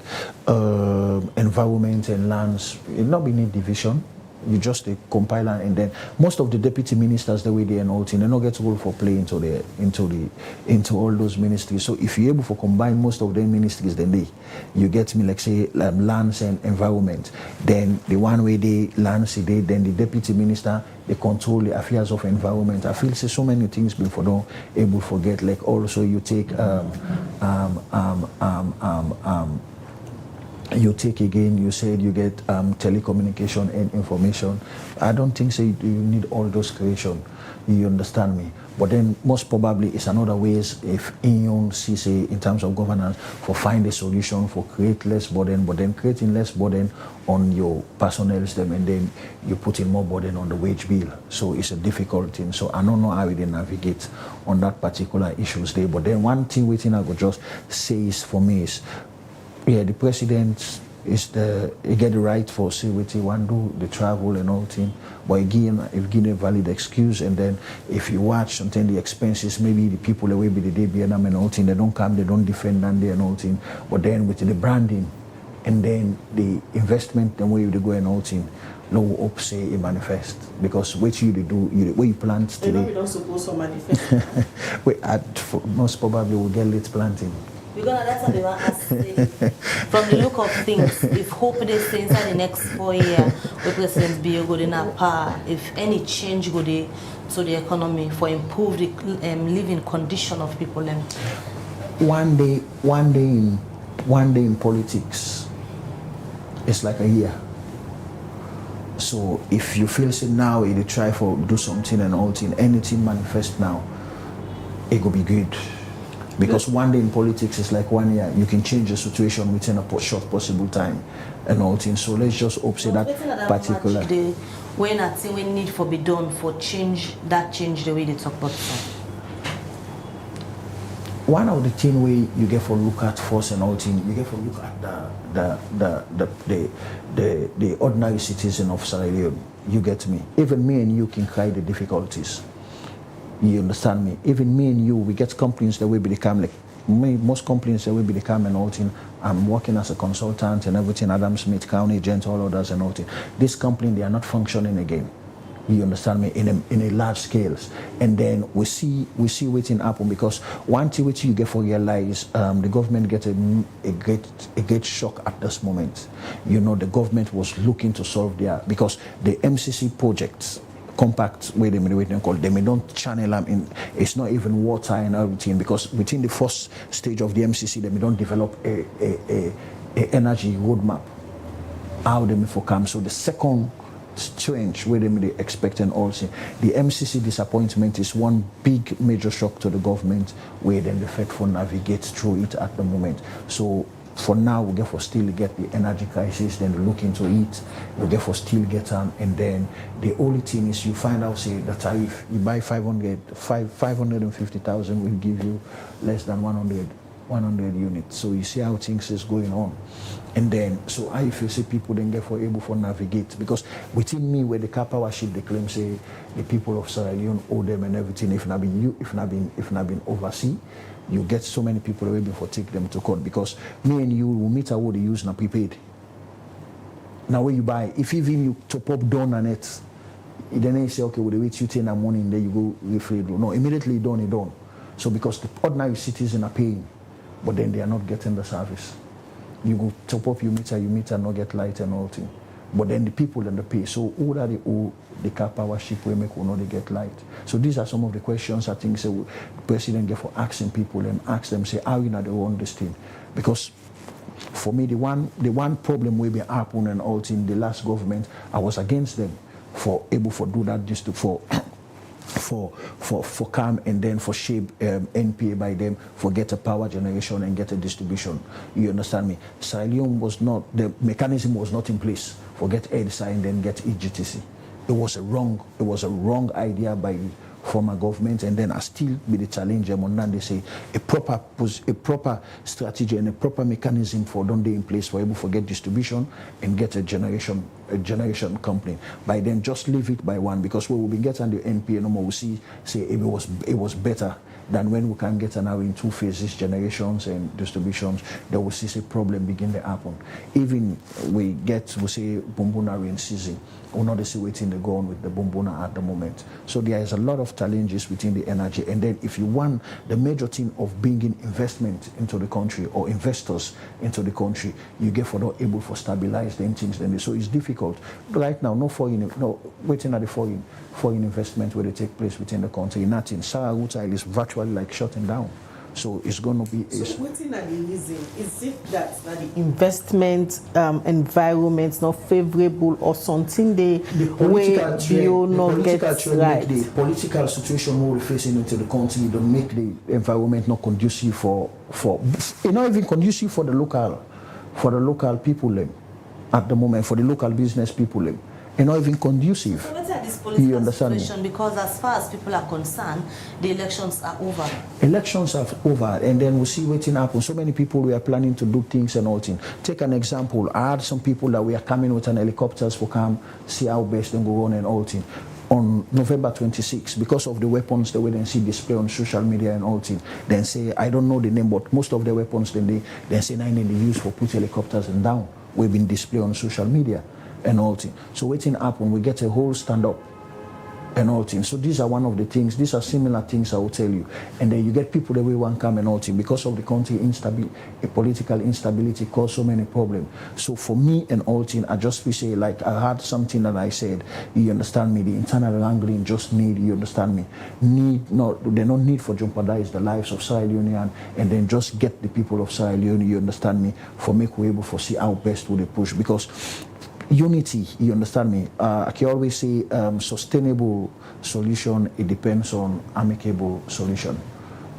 environment and lands. It not be need division. You just a compiler, and then most of the deputy ministers the way they and all thing, they not get role for play into all those ministries. So if you're able to combine most of the ministries, then you get me like say lands and environment. Then the one way they lands then the deputy minister they control the affairs of environment. I feel say so many things before don't able to forget. Like also you take you take again, you said you get telecommunication and information. I don't think so you need all those creation. You understand me? But then most probably it's another ways if in say in terms of governance for find a solution for create less burden, but then creating less burden on your personnel them, and then you put in more burden on the wage bill. So it's a difficult thing. So I don't know how we navigate on that particular issues there. But then one thing waiting I could just say is for me is the president is he get the right for say what he want to do, the travel and all thing. But again, if give a valid excuse, and then if you watch something the expenses, maybe the people that will be the day and all thing, they don't come, they don't defend and they and all thing. But then with the branding and then the investment and where you go and all thing, no hope say it manifest, because what you do, where you plant today. You don't suppose to manifest. Most probably will get late planting. Because that's what they want to say. From the look of things, if hope they say inside the next 4 years, the President Bill good in a power, if any change go to the economy for improve the living condition of people. One day in one day in politics is like a year. So if you feel say now you try for do something and all thing, anything manifest now, it will be good. Because one day in politics is like 1 year. You can change the situation within a short possible time and all things. So let's just hope say that particular. When I think we need for be done for change the way they talk about stuff. One of the things we you get for look at first and all things, you get for look at the ordinary citizen of Sierra Leone. You get me? Even me and you can cry the difficulties. You understand me? Even me and you, we get complaints that we become like most complaints that we become and all thing. I'm working as a consultant and everything, Adam Smith, county agent, all others and all thing. This company, they are not functioning again. You understand me? In a large scales. And then we see what's in happen because one thing which you get for realize the government get a great shock at this moment. You know, the government was looking to solve because the MCC projects compact way they may don't channel them in. It's not even water and everything because within the first stage of the MCC they may don't develop a energy roadmap how they may for come. So the second change where they may expect and also the MCC disappointment is one big major shock to the government where then the Fed for navigate through it at the moment. So for now, we get for still get the energy crisis, then look into it, we get for still get them, and then the only thing is you find out, say, the tariff, you buy 550,000 will give you less than 100 units. So you see how things is going on. And then, so I feel say people then get for able for navigate, because within me, where the car power ship, they claim, say, the people of Sierra Leone owe them and everything, if not been overseen, you get so many people away before take them to court because me and you will meet what they use now prepaid. Now when you buy, if even you top up done on it, then they say, okay, well, they wait you 10 in the morning, then you go refraid. No, immediately done. So because the ordinary citizens are paying, but then they are not getting the service. You go top up your meter not get light and all thing. But then the people that they pay. So who are they owe the car power ship we make will not get light? So these are some of the questions I think the president get for asking people and ask them, say, how you know they want this thing? Because for me the one problem we be happen and all in the last government, I was against them for able for do that just to for calm and then for shape NPA by them for get a power generation and get a distribution. You understand me? Sierra Leone was not, the mechanism was not in place for get EDSA and then get EGTC. It was a wrong idea by the former government, and then I still be the challenger on that. They say a proper strategy and a proper mechanism for don't they in place for able to get distribution and get a generation company. By then just leave it by one, because when we get on the NPA no more we see say it was better than when we can get now in two phases, generations and distributions. There will see a problem begin to happen. Even we say Bumbuna rain season, we're not see waiting to go on with the Bumbuna at the moment. So there is a lot of challenges within the energy. And then if you want the major thing of bringing investment into the country or investors into the country, you get for not able to stabilize them things. Then so it's difficult. Right now, waiting at the foreign investment where they take place within the country. Nothing. Sarah Ruta is virtually like shutting down. So it's going to be. So waiting at the reason, is it that the investment environment not favorable or something the way you not get right? The political situation we're facing into the country don't make the environment not conducive for not even conducive for the local people at the moment, for the local business people and not even conducive. So what's this political situation? Because as far as people are concerned, the elections are over. Elections are over, and then we see what's happen. So many people we are planning to do things and all things. Take an example. I had some people that we are coming with an helicopters for come see how best and go on and all things. On November 26, because of the weapons that we then see display on social media and all things, then say, I don't know the name, but most of the weapons then say they use for put helicopters and down. We've been displayed on social media and all things. So waiting happen, we get a whole stand up and all things. So these are one of the things, these are similar things I will tell you. And then you get people the way one come and all things because of the country instability, political instability cause so many problems. So for me and all things, I just be say like I had something that I said, you understand me, the internal wrangling just need, you understand me, they don't need for jeopardize the lives of Sierra Leonean and then just get the people of Sierra Leone, you understand me, for make we able to see how best would they push because unity, you understand me? I can always say sustainable solution, it depends on amicable solution.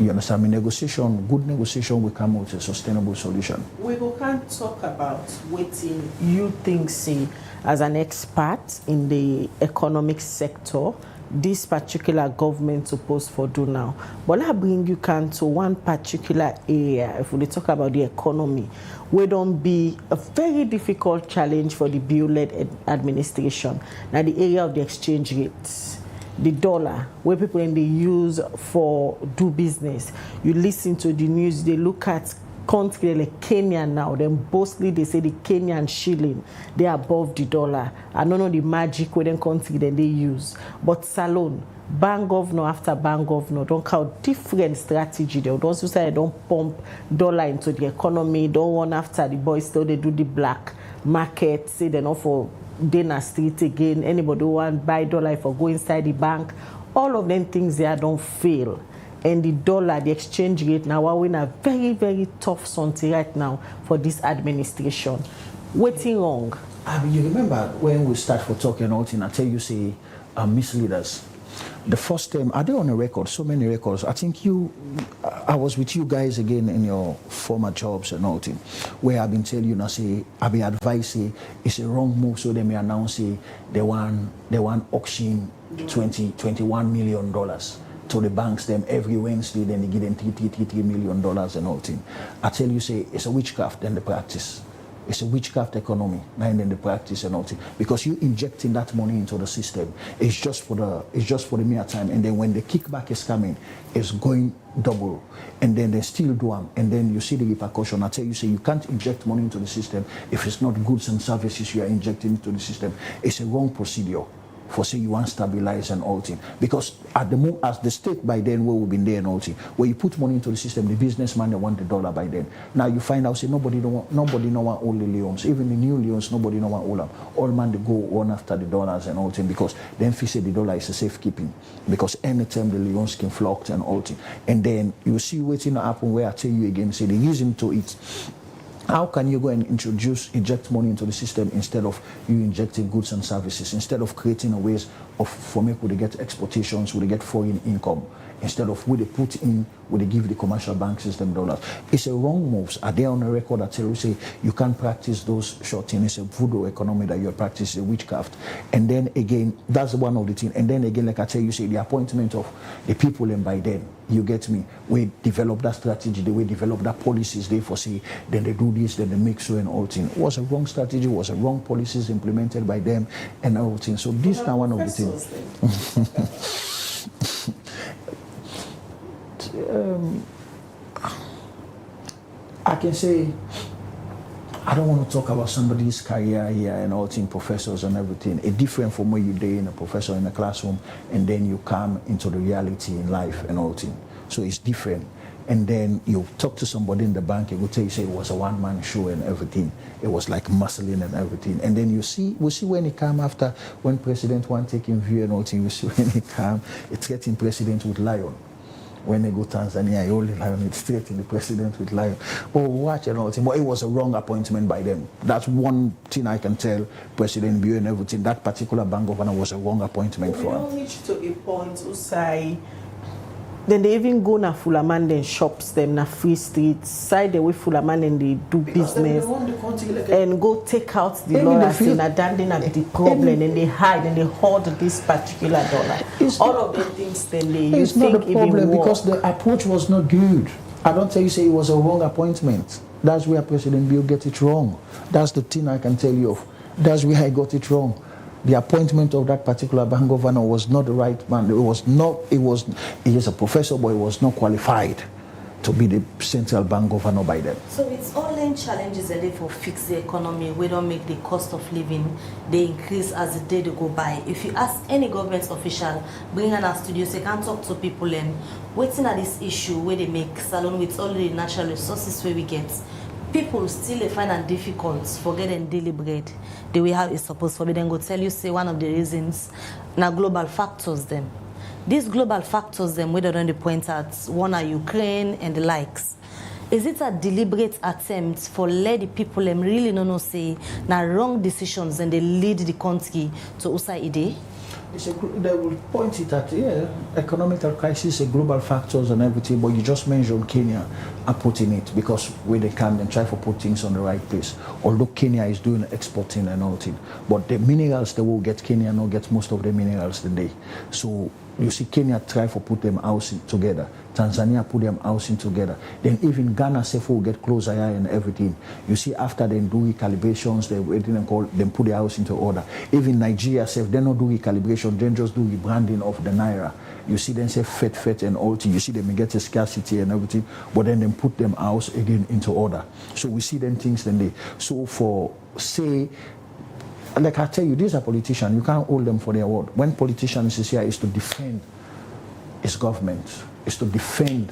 You understand me? Negotiation, good negotiation will come with a sustainable solution. We can't talk about waiting you think, say, as an expert in the economic sector, this particular government supposed for do now. But I bring you to one particular area, if we talk about the economy, we don't be a very difficult challenge for the Bio-led administration. Now the area of the exchange rates, the dollar, where people in the use for do business. You listen to the news, they look at country like Kenya now, then mostly they say the Kenyan shilling, they are above the dollar. I don't know the magic within country that they use. But Salone, bank governor after bank governor, don't count different strategy. They would also say don't pump dollar into the economy, don't run after the boys till they do the black market, say they're not for dinner street again, anybody who want buy dollar if I go inside the bank. All of them things there don't fail. And the dollar, the exchange rate now, we're in a very, very tough something right now for this administration. Waiting wrong. You remember when we start for talking all thing, I tell you, say, misleaders. The first time, are they on a record? So many records. I think I was with you guys again in your former jobs and all thing, where I've been telling you, now say, I've been advising, it's a wrong move, so they may announce, say, they want auction $21 million. To the banks them every Wednesday, then they give them $3 million and all thing. I tell you, say it's a witchcraft and the practice. It's a witchcraft economy, and then the practice and all thing. Because you injecting that money into the system, it's just for the mere time, and then when the kickback is coming, it's going double, and then they still do them, and then you see the repercussion. I tell you, say you can't inject money into the system if it's not goods and services you are injecting into the system. It's a wrong procedure. For say you want to stabilize and all thing. Because at the moment, as the state by then where we've been there and all thing, where you put money into the system, the businessman they want the dollar by then. Now you find out say nobody no want all the loans. Even the new loans, nobody no want all them. All man they go on after the dollars and all thing because then if you say the dollar is a safekeeping. Because anytime the loans can flux and all thing. And then you see what's going to happen where I tell you again, say the reason to it. How can you go and inject money into the system instead of you injecting goods and services, instead of creating a ways of for me would they get exportations, would they get foreign income, instead of would they put in, would they give the commercial bank system dollars? It's a wrong moves. Are they on a record that tell you say you can't practice those short things? It's a voodoo economy that you're practicing, witchcraft. And then again, that's one of the things. And then again, like I tell you, say the appointment of the people, and by then, you get me, we develop that strategy, the way develop that policies, they foresee, then they do this, then they make so and all things. It was a wrong strategy, was a wrong policies implemented by them and all things. So this is now one of the things. I can say, I don't want to talk about somebody's career here and all things, professors and everything. It's different from where you're in a professor in a classroom and then you come into the reality in life and all things. So it's different. And then you talk to somebody in the bank, it will tell you, say it was a one-man show and everything. It was like muscling and everything. And then we see when he come after, when President want taking view and all things, we see when he come, it's getting president with lion. When they go Tanzania, you only lion, it's straight in the president with lion. Oh, watch and all things. But it was a wrong appointment by them. That's one thing I can tell President Bio and everything. That particular bank governor was a wrong appointment for him. We don't reach to a point to say, then they even go na Fulaman then shops them na Free Street, side away Fulaman and they do because business and go take out the dollars in a danding at the problem and they hide and they hoard this particular dollar. All of the things then they use. It's not a problem because the approach was not good. I don't tell you say it was a wrong appointment. That's where President Bio get it wrong. That's the thing I can tell you of. That's where I got it wrong. The appointment of that particular bank governor was not the right man. He is a professor, but he was not qualified. to be the central bank governor by them. So it's all in challenges and therefore fix the economy. We don't make the cost of living, they increase as the day they go by. If you ask any government official, bring in our studios, they can talk to people and waiting at this issue where they make salon with all the natural resources where we get. People still find it difficult for getting daily bread the way how it's supposed to be. Then go tell you, say one of the reasons now global factors them. These global factors them whether on the point at one are Ukraine and the likes. Is it a deliberate attempt for let the people them really no say now wrong decisions and they lead the country to USAID? They will point it at economic crisis, global factors and everything, but you just mentioned Kenya are putting it because when they can and try to put things on the right place. Although Kenya is doing exporting and all thing, but the minerals they will get, Kenya not get most of the minerals today. So you see Kenya try to put them housing together. Tanzania put them housing together. Then even Ghana self will get closer and everything. You see after they do recalibrations, they didn't call them put the house into order. Even Nigeria self, they not do recalibration, then just do rebranding of the Naira. You see them say fet and all thing. You see them get a scarcity and everything, but then they put them house again into order. So we see them things then they. So for say, like I tell you, these are politicians. You can't hold them for their word. When politicians is here, is to defend his government, is to defend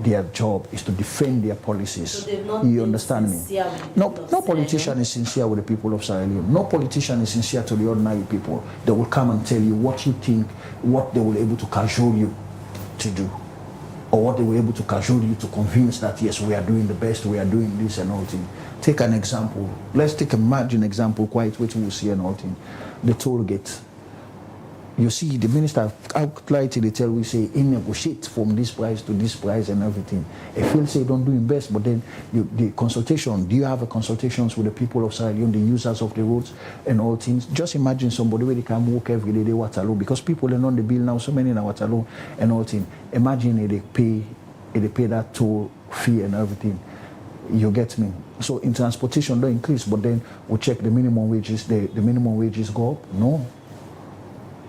their job, is to defend their policies. So you understand me? No politician is sincere with the people of Sierra Leone. No politician is sincere to the ordinary people. They will come and tell you what you think, what they will able to cajole you to do, or what they were able to cajole you to convince that yes, we are doing the best, we are doing this and all thing. Take an example. Let's take a margin example, quite which we'll see and all thing. The toll gate. You see, the minister outlined they tell we say he negotiate from this price to this price and everything. If he'll say don't do best, but then the consultation, do you have a consultations with the people of Sierra Leone, the users of the roads and all things? Just imagine somebody where they can walk every day, they Waterloo, because people are on the bill now, so many in Waterloo and all things. Imagine they pay that toll fee and everything. You get me? So in transportation don't increase, but then we check the minimum wages, the minimum wages go up? No.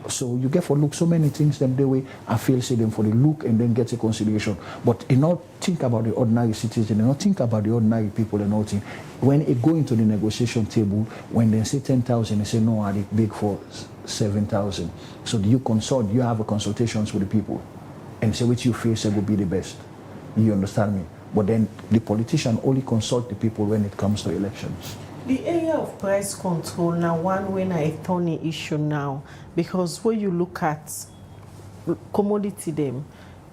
So you get for look so many things them the way I feel say them for the look and then get a consideration. But you not think about the ordinary citizen, you not think about the ordinary people and all thing. When it go into the negotiation table, when they say 10,000, they say no, I big for 7,000. So do you consult? Do you have a consultations with the people and say which you feel say will be the best? You understand me? But then the politician only consult the people when it comes to elections. The area of price control now one when a thorny issue now, because when you look at commodity them,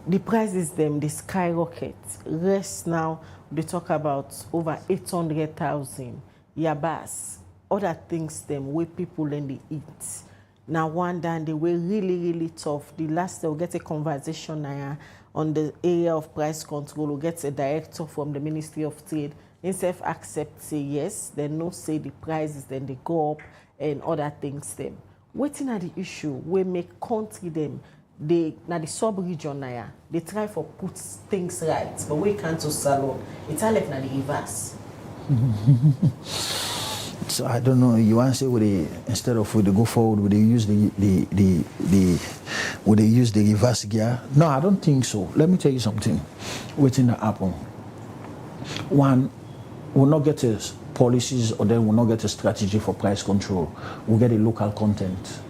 the prices them they skyrocket. Rest now they talk about over 800,000 yabas, other things them where people and they eat. Now one day they were really tough. The last they'll get a conversation now on the area of price control. We'll get a director from the Ministry of Trade. Instead of accept say yes, then no say the prices, then they go up and other things them. Waiting at the issue, we make country them, they now the sub-region now, they try for put things right, but we can't to salon. It's all left now the reverse. So I don't know, you want to say would they, instead of would they go forward, would they use would they use the reverse gear? No, I don't think so. Let me tell you something. Waiting to happen. One, we'll not get a policies or then we'll not get a strategy for price control. We'll get a local content,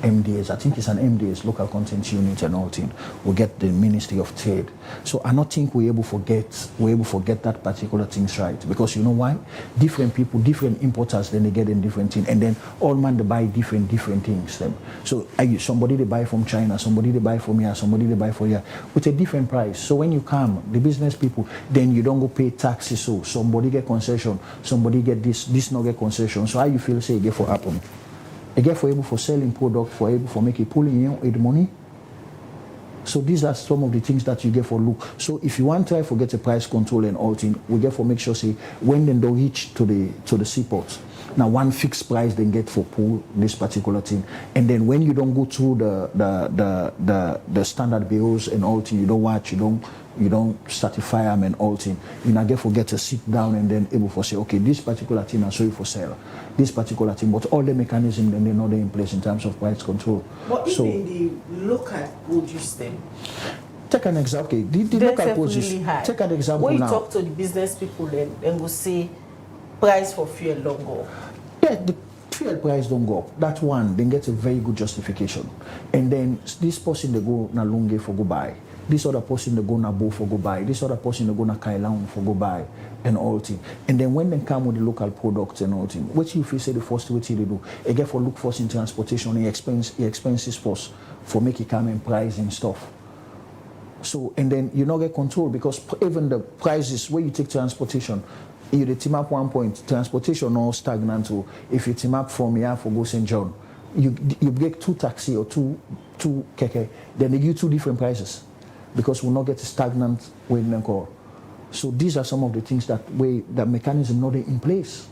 MDAs. I think it's an MDAs, local content unit and all thing. We'll get the Ministry of Trade. So I don't think we're able to forget that particular things right. Because you know why? Different people, different importers, then they get in different things. And then all man they buy different things. Them. So somebody they buy from China, somebody they buy from here, somebody they buy from here with a different price. So when you come, the business people, then you don't go pay taxes. So somebody get concession, somebody get this not get concession. So how you feel say it get for happen? Again, for able for selling product, for able for making pulling in with money. So these are some of the things that you get for look. So if you want to try for get a price control and all thing, we get for make sure say when they don't reach to the seaports. Now one fixed price they get for pull this particular thing, and then when you don't go through the standard bills and all thing, you don't watch, you don't certify them and all thing. You now get to sit down and then able for say, okay, this particular thing I saw you for sale, this particular thing, but all the mechanism then they know they're in place in terms of price control. But so, even the local produce them. take an example. Okay, the local position. Really take an example when you now. talk to the business people, then go say price for fuel don't go up. Yeah, the fuel price don't go up. That one, then get a very good justification. And then this person they go na Lunge for go buy. This other person they go na Bo for go buy. This other person they go na Kailaun for go buy and all thing. And then when they come with the local products and all thing, what you say the first what they do, again for look first in transportation, expenses first for make it come in price and stuff. So and then you not get control because even the prices where you take transportation, you the team up 1 point, transportation all stagnant. So if you team up from here for go St. John, you get 2 taxi or two keke, then they give 2 different prices because we'll not get a stagnant way in call. So these are some of the things that mechanism not in place.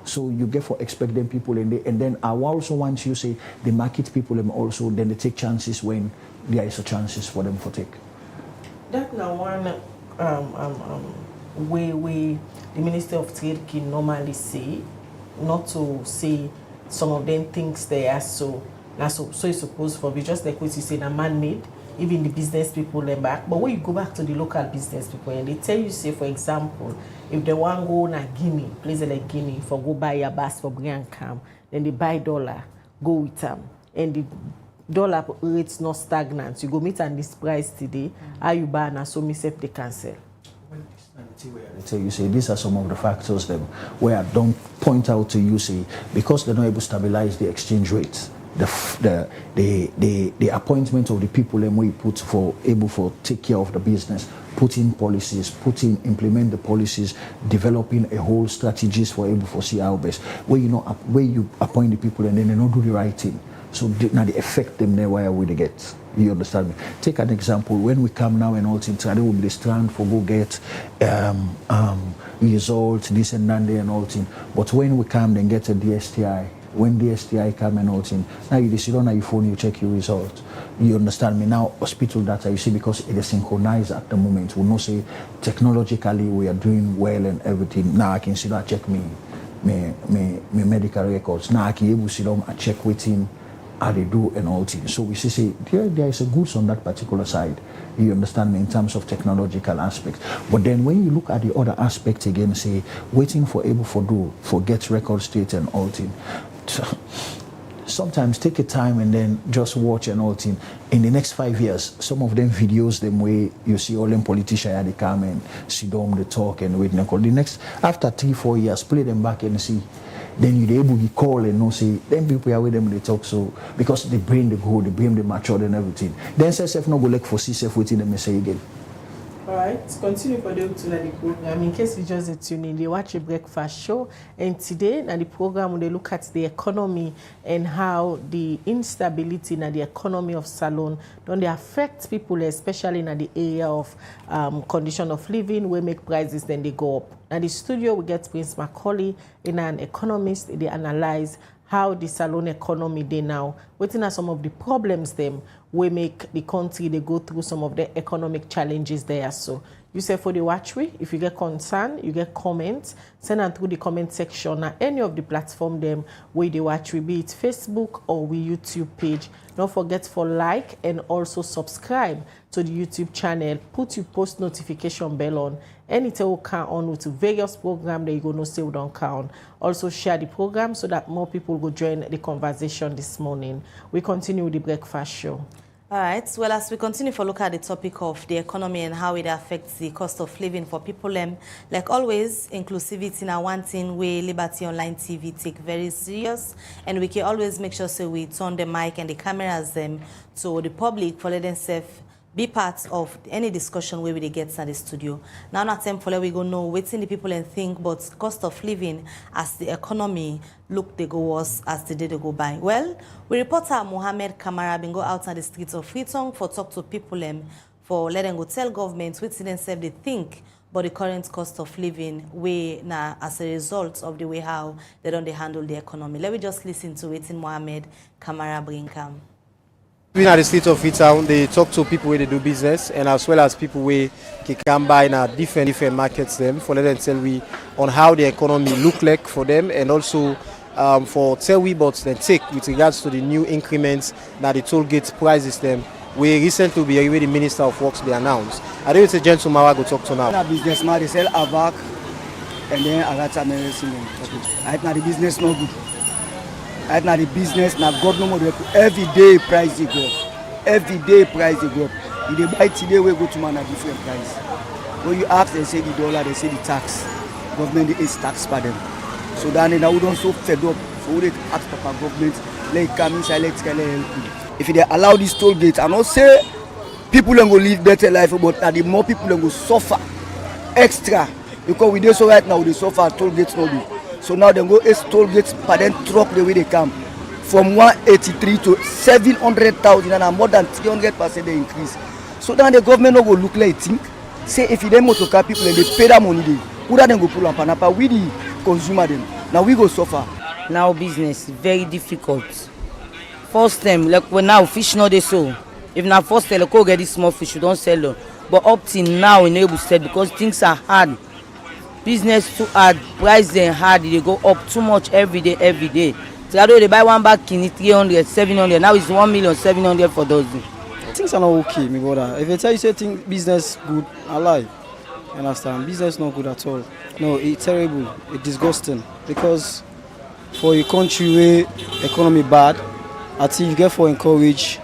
So you get for expect them people and then I also want you say the market people them also then they take chances when there is a chances for them to take. That now one way the Minister of Trade can normally say, not to say some of them things they are so it's supposed for be just like what you say, a man-made, even the business people them back. But when you go back to the local business people and they tell you, say for example, if they want to go na Guinea, places like Guinea, for go buy a bus for bring come, then they buy dollar, go with them, and the dollar rate's not stagnant. You go meet on this price today, how you buy na so me say they cancel. I tell you, say these are some of the factors them where I don't point out to you, say because they're not able to stabilize the exchange rate, the appointment of the people them we put for able for take care of the business, put in policies, implement the policies, developing a whole strategies for able for see our best. Where you appoint the people and then they don't do the right thing. So now they affect them there where we they get. You understand me? Take an example. When we come now and all things, there will be the strand for go get results, this and that and all things. But when we come then get a DSTI, when DSTI come and all things, now you sit on your phone, you check your results. You understand me? Now hospital data, you see, because it is synchronized at the moment. We know say technologically we are doing well and everything. Now I can sit down and check me medical records. Now I can able to sit down and check with him how they do and all things. So we say there is a goods on that particular side. You understand me in terms of technological aspects. But then when you look at the other aspects again, say waiting for able for get record state and all things. Sometimes take a time and then just watch and all thing. In the next 5 years, some of them videos them way you see all them politicians they come and sit down, they talk and wait and call. The next after 3-4 years, play them back and see. Then you able to call and say them people are with them they talk so because the brain they go, the brain they mature and everything. Then say self no go like for see self waiting them say again. Alright, continue for them to the program. In case you just tune in, they watch a breakfast show, and today in the program they look at the economy and how the instability in the economy of Salone don't they affect people, especially in the area of condition of living, where make prices then they go up. Now the studio we get Prince Macaulay, in an economist, they analyze how the Salone economy they now, what are some of the problems them we make the country they go through some of the economic challenges there. So you say for the watch we, if you get concern, you get comments, send them through the comment section na any of the platform them where they watch we, be it Facebook or we YouTube page. Don't forget for like and also subscribe to the YouTube channel. Put your post notification bell on. Anytime we count on with various programs that you gonna say we don't count. Also share the program so that more people will join the conversation this morning. We continue with the breakfast show. All right. Well, as we continue to look at the topic of the economy and how it affects the cost of living for people, like always, inclusivity now one thing we Liberty Online TV take very serious, and we can always make sure so we turn the mic and the cameras to the public for let themselves be part of any discussion where we get in the studio. Now not time for we go know waiting the people and think about cost of living as the economy look they go worse as the day they go by. Well, we reporter Mohammed Kamara been go out on the streets of Freetown for talk to people for let them go tell government waiting themselves they think but the current cost of living way now as a result of the way how they don't handle the economy. Let me just listen to waiting Mohammed Kamara bring come. Being at the street of Freetown, they talk to people where they do business and as well as people where they can buy in different markets them for let them tell we on how the economy look like for them and also for tell we but they take with regards to the new increments that the toll gate prices them we recently be with the Minister of Works be announced. I think it's a gentleman I go talk to now. Na businessman they sell Avac and then Agata medicine. I think the business no good. I think the business now God no more every day price they go up. Every day price they go up. If they buy today we go to man a different price. When you ask they say the dollar, they say the tax. Government is tax for them. So then now we don't so fed up. So we ask Papa government like come inside let's help you. If they allow this toll gate, I not say people don't go live better life, but the more people don't go suffer extra because we do so right now they suffer toll gates no do. So now they go toll gates, but then truck the way they come from 183 to 700,000 and more than 300% they increase. So then the government no go look like think say if they motor car people and they pay that money they who that then go pull on panapa we the consumer them. Now we go suffer. Now business very difficult. First time, like when now fish no they so. If now first time, like go get this small fish, you don't sell them. But up till now, we never sell because things are hard. Business too hard, price then hard. They go up too much every day. So although they buy one bag in 300, 700. Now it's 1,700,000 for dozen. Things are not okay, my brother. If I tell you say think business good, I lie. You understand? Business not good at all. No, it's terrible. It's disgusting because for a country where economy bad. I think you get for encourage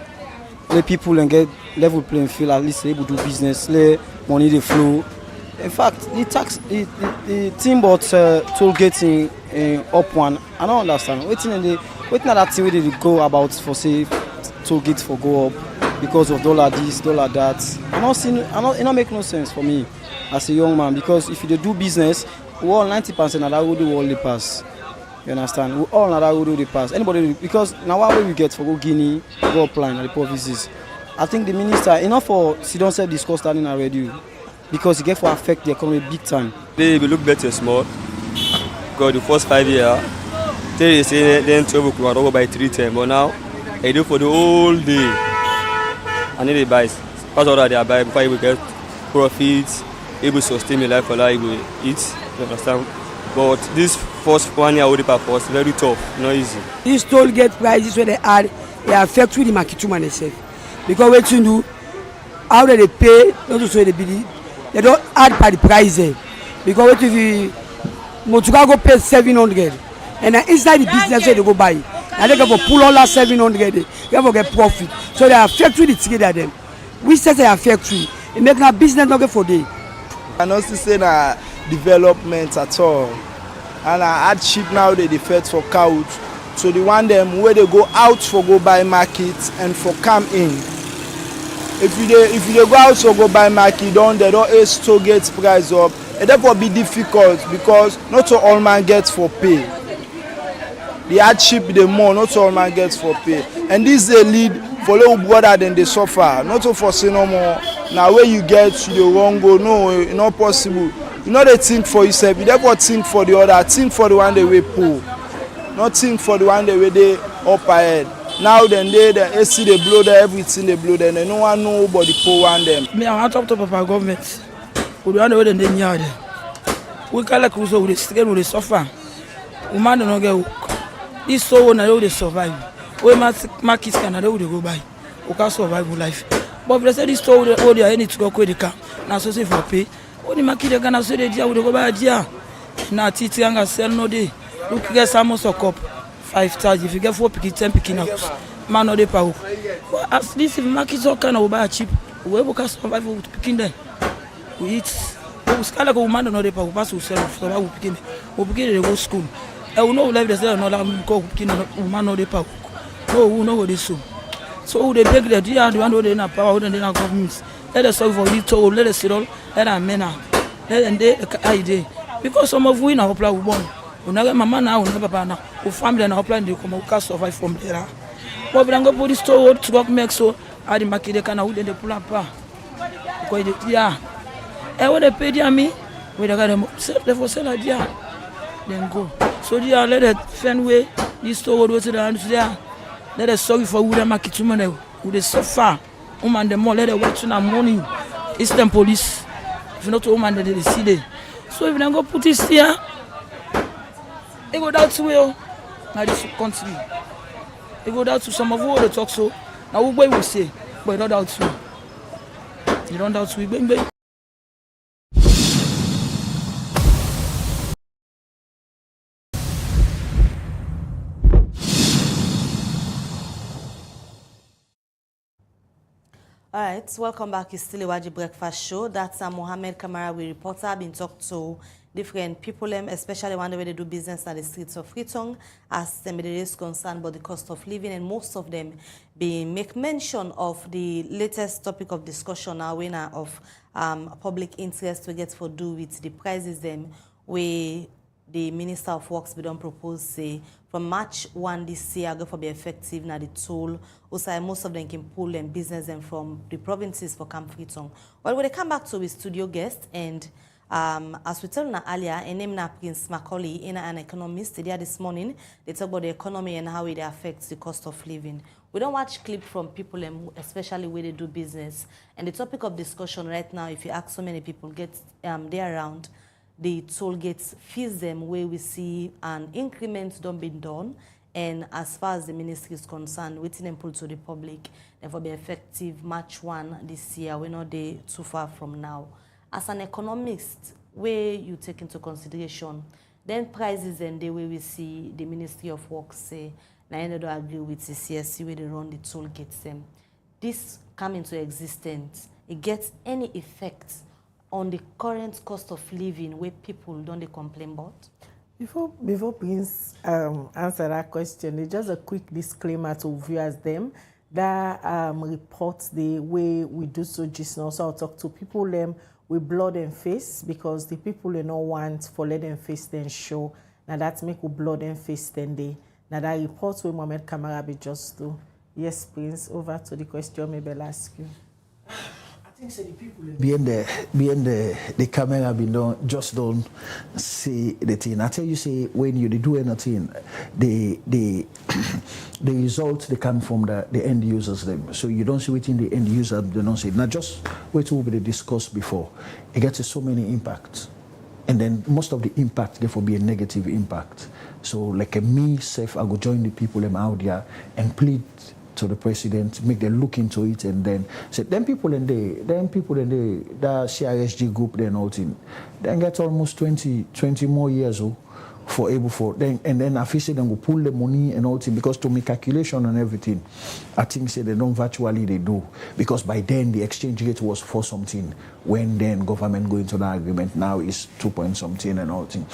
let people and get level playing field at least able to do business, let money they flow. In fact, the thing about toll gating up one, I don't understand. Waiting that thing where they go about for say toll gates for go up because of dollar this, dollar that. It not make no sense for me as a young man because if you do business, we all 90% of that will do all the pass. You understand? We all know that we do the pass. Anybody because now what we get for go Guinea, go apply in the provinces. I think the minister enough for don't say discuss that in a radio because it get for affect the economy big time. They will look better small. Because the first 5 years, they say then 12 o'clock over by 3 times, but now they do for the whole day. And then they buy. That's all that they buy before you will get profits, able to sustain your life for life, you will eat. You understand? But this first 1 year already perforce very tough, not easy. These toll gate prices where they add, they affect with the market woman themselves. Because what you do, how they pay, not to say they don't add by the price there. Because what if you Motuka go pay 700 and then inside the business where they go buy, and they go pull all that 700, they go get profit. So they affect with the ticket at them. We say they affect with, it make our business not get for day. And also say na development at all. And hardship now they fed for couch. So the one them where they go out for go buy market and for come in. If you go out for go buy market, they don't ace to get price up. And that will be difficult because not all man gets for pay. The hardship the more, not all man gets for pay. And this they lead for little brother then they suffer. Not for say no more. Now where you get to the wrong go, no, not possible. You know they think for yourself, you never think for the other, think for the one they will pull. Not think for the one they will they up ahead. Now then the AC they blow there, everything they blow there, and no one nobody pull on them. Me I want to talk to our government. We don't know the yard. We call like we they suffer. We man don't get work. This so now they survive. We markets can they go buy. We can survive life. But if they say this store all they need to go with the car. Now so say for pay. Only market they gonna say they dia we go buy dia. Now titi anga sell no day. Look get some cup 5,000. If you get 4 picking 10 picking house, man no dey power. But at least if markets all kind of buy cheap, we can survive with picking them. We eat. We scale go man no dey power. Pass we sell so we picking. We picking they go school. I will know life they say no that go picking man no dey power. No, we know what they so. So they beg the dia the one who they na power, who they na government. Let us solve for little, let us sit all, let them men let them they idea. Because some of we now apply we born. We never mama now, we never papa now. We family now apply they come, we can survive from there. But we don't go put this store to go make so. I the market they can now they pull up. Because they yeah. And when they pay their me, we they got them sell they for sell idea. Then go. So they let it find way. This store go to the hands there. Let us sorry for who the market women who they suffer. Woman them more let them watch in the morning. It's them police. If not woman they see them. So if they go put this here, they go down to where now this country. They go down to some of what they talk so. Now what we say. but you don't doubt you. You don't doubt you. Bang, bang. All right, welcome back. It's still Iwaji Breakfast Show. That's Mohammed Kamara, we reporter, been talked to different people, especially one way they do business at the streets of Freetown, as them is concerned about the cost of living, and most of them make mention of the latest topic of discussion now, winner of public interest we get for do with the prices them where the Minister of Works we don't propose say from March 1 this year go for be effective now the tool. Also, most of them can pull them business them from the provinces for Camp Freetown. Well, when they come back to a studio guest, and as we told earlier, a name na Prince Macaulay, in an economist, there this morning, they talk about the economy and how it affects the cost of living. We don't watch clip from people, especially where they do business. And the topic of discussion right now, if you ask so many people, get there around the toll gates fees them where we see an increment don't be done, and as far as the ministry is concerned, waiting and pull to the public, and for be effective March 1 this year, we're not there too far from now. As an economist, where you take into consideration, then prices and the way we see the Ministry of Works say, now I don't agree with the CSC where they run the toll gates them. This come into existence, it gets any effect on the current cost of living where people don't they complain about? Before Prince answer that question, just a quick disclaimer to viewers them that reports the way we do so just now. So I'll talk to people with blood and face, because the people they don't want for let them face then show. Now that make with blood and face then they. Now that report where Mohammed Kamara be just do. Yes, Prince, over to the question maybe I'll ask you. I think the people behind the camera don't see the thing. I tell you, say when you do anything, the results they come from the end users them. So you don't see within the end user they don't see. Now just what will be discussed before, it gets so many impacts, and then most of the impact therefore be a negative impact. So like me self, I go join the people out there and plead to the president, make them look into it, and then say them people in the that CRSG group then all thing, then get almost 20 more years old for able for then, and then officially then go pull the money and all thing, because to make calculation and everything, I think say they don't virtually they do, because by then the exchange rate was 4 something when then government go into the agreement, now is 2 point something and all thing.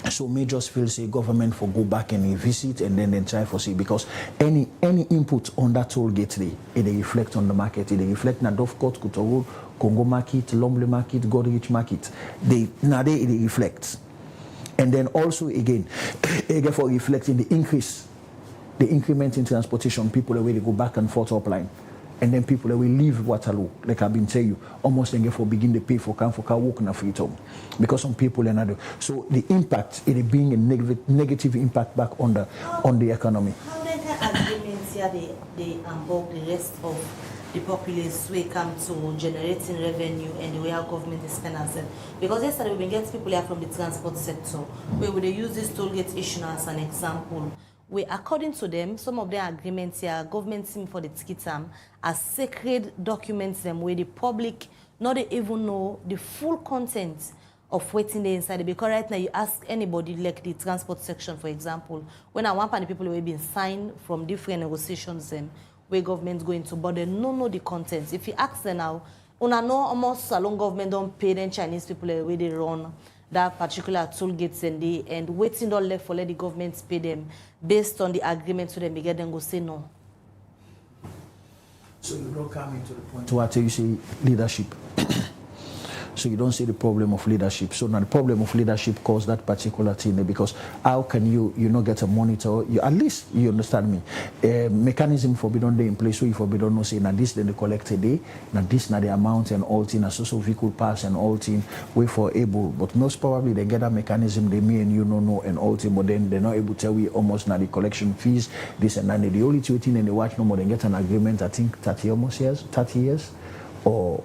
So me just feel say government for go back and visit and then try for see, because any input on that toll gate it reflect on the market, it reflect na Dovecot, Kutoro, Congo market, Lomble market, Godrich market. It reflects. And then also again for reflecting the increment in transportation, people the way they go back and forth upline. And then people that will leave Waterloo, like I've been telling you, almost then get for begin to pay for car walk in a Freetown, because some people and other. So the impact it being a negative impact back on the economy. How then can agreements here they involve the rest of the populace when it comes to generating revenue and the way our government is spending ourselves? Because yesterday we've been getting people here from the transport sector, where would they use this toll gate issue as an example. According to them, some of their agreements here, government seem for the ticket as sacred documents them where the public not even know the full content of waiting there inside. Because right now you ask anybody, like the transport section, for example, when I want the people who have been signed from different negotiations them where government's going to, but they don't know the content. If you ask them now, una know almost a long government don't pay them Chinese people the way they run that particular toll gates and waiting all left for let the government pay them based on the agreement so them get them go say no. So you don't come into the point to what you say leadership. So you don't see the problem of leadership. So now the problem of leadership caused that particular thing, because how can you not get a monitor? At least you understand me. A mechanism for be done day in place, so if we don't know say now this then they collect a day, now this now the amount and all thing, a social vehicle pass and all thing, we for able, but most probably they get a mechanism they me and you know and all thing, but then they're not able to tell we almost now the collection fees, this and that. The only two thing and they watch no more than get an agreement, I think 30 years. Or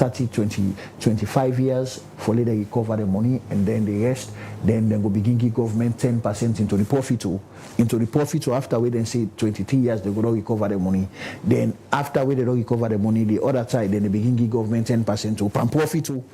30, 20, 25 years for later recover the money, and then the rest, then go begin give government 10% into the profit too. Into the profit too, after we then say 23 years, they go to recover the money. Then after we they don't recover the money, the other side, then they begin give government 10% to profit too.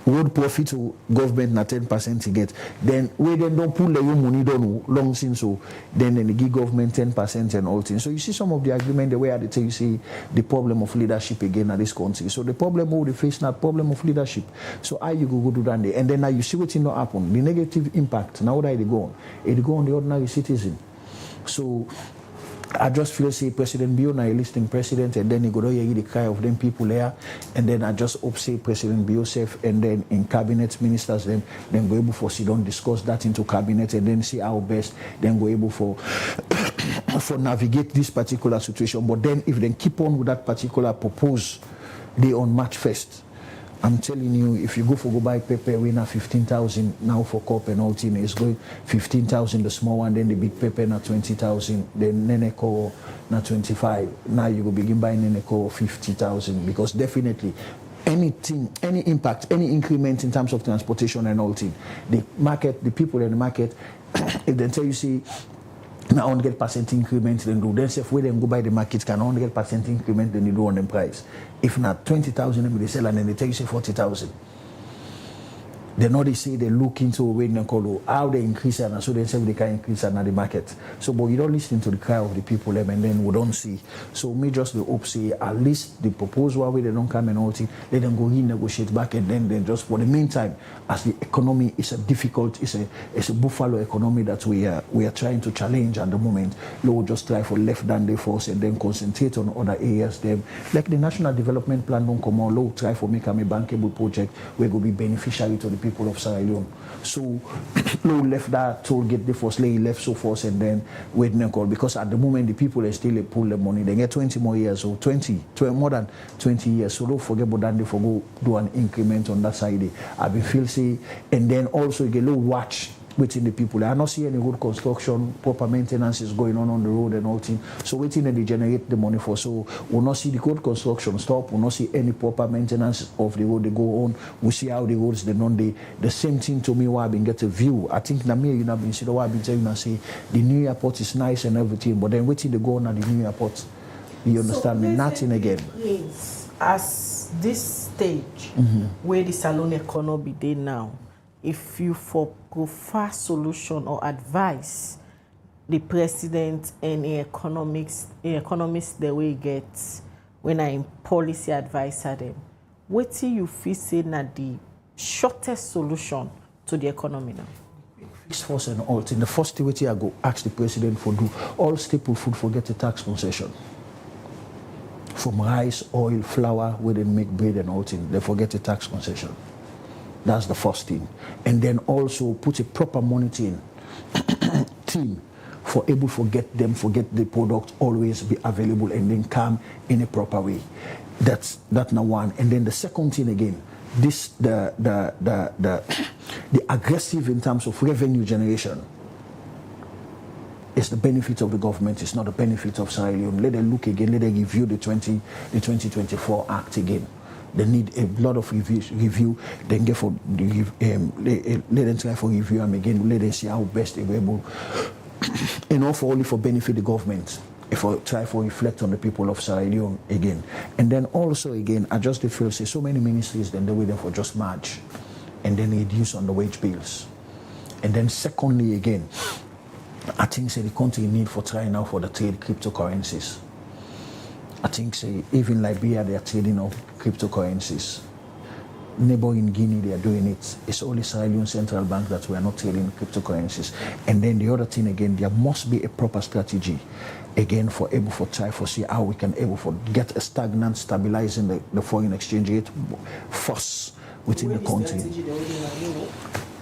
Road profit to government na 10% to get. Then we then don't pull the money down long since so then they give government 10% and all things. So you see some of the argument the way I tell you see the problem of leadership again at this country. So the problem we face now problem of leadership. So how you go do that and then now you see what's not happen. The negative impact now that it go on the ordinary citizen. So I just feel say President Bio na a listing president and then he go to hear the cry of them people there and then I just hope say President Bio self and then in cabinet ministers then go able for sit down discuss that into cabinet and then see how best then go able for navigate this particular situation. But then if they keep on with that particular propose they on March 1st, I'm telling you, if you go buy pepper, we now 15,000 now for cup and all thing is going 15,000 the small one, then the big pepper now 20,000, then Neneko now 25. Now you go begin buying Neneko 50,000 because definitely anything, any impact, any increment in terms of transportation and all thing, the market, the people in the market, if they tell you see. Now 100% increment then do. Then say if we then go buy the market can 100% increment then you do on the price. If not 20,000 they sell and then they tell you say 40,000. Then now they say they look into when they call how they increase and so they say they can increase at the market. So but you don't listen to the cry of the people and then we don't see. So me just the hope say at least the proposal where they don't come and all thing, let them go renegotiate back and then just for the meantime as the economy is a difficult, it's a buffalo economy that we are trying to challenge at the moment. We'll just try for left down the force and then concentrate on other areas. Them like the National Development Plan don't come on, we'll try for make a bankable project where will be beneficiary to the people of Sierra Leone. So no left that toll get the force lay left so force and then wait no call because at the moment the people are still pull the money. They get 20 more years or 20 more than 20 years. So don't forget about that they for go do an increment on that side. I be feel say and then also you get low watch within the people. I don't see any road construction, proper maintenance is going on the road and all things. So waiting they generate the money for. So we'll not see the road construction stop. We'll not see any proper maintenance of the road they go on. We see how the roads they non the same thing to me why I've been get a view. I think Namir you know been see why I've been telling you say the new airport is nice and everything, but then waiting they go on at the new airport. You understand me? Nothing again. Yes. As this stage where the salon economy dey now, if you for prefer solution or advice the president and the economists the way get when I policy advisor them, what do you feel say na the shortest solution to the economy now? Fixed force and all thing. The first thing I go ask the president for do all staple food forget the tax concession. From rice, oil, flour, where they make bread and all thing, they forget the tax concession. That's the first thing. And then also put a proper monitoring team for able to forget the product always be available and then come in a proper way. That's now one. And then the second thing again, this the aggressive in terms of revenue generation. It's the benefit of the government, it's not the benefit of Sierra Leone. Let them look again, let them review the 2024 Act again. They need a lot of review. Then get for let them try for review them again. Let them see how best they were able, and not for only for benefit the government. If I try for reflect on the people of Sierra Leone again, and then also again, I just feel say so many ministries then they wait for just March, and then reduce on the wage bills, and then secondly again, I think say the country need for trying now for the trade cryptocurrencies. I think say even Liberia they are trading of cryptocurrencies. Neighbor in Guinea they are doing it. It's only Sierra Leone Central Bank that we are not trading cryptocurrencies. And then the other thing again, there must be a proper strategy again for able for try for see how we can able for get a stagnant stabilizing the foreign exchange rate first within the country.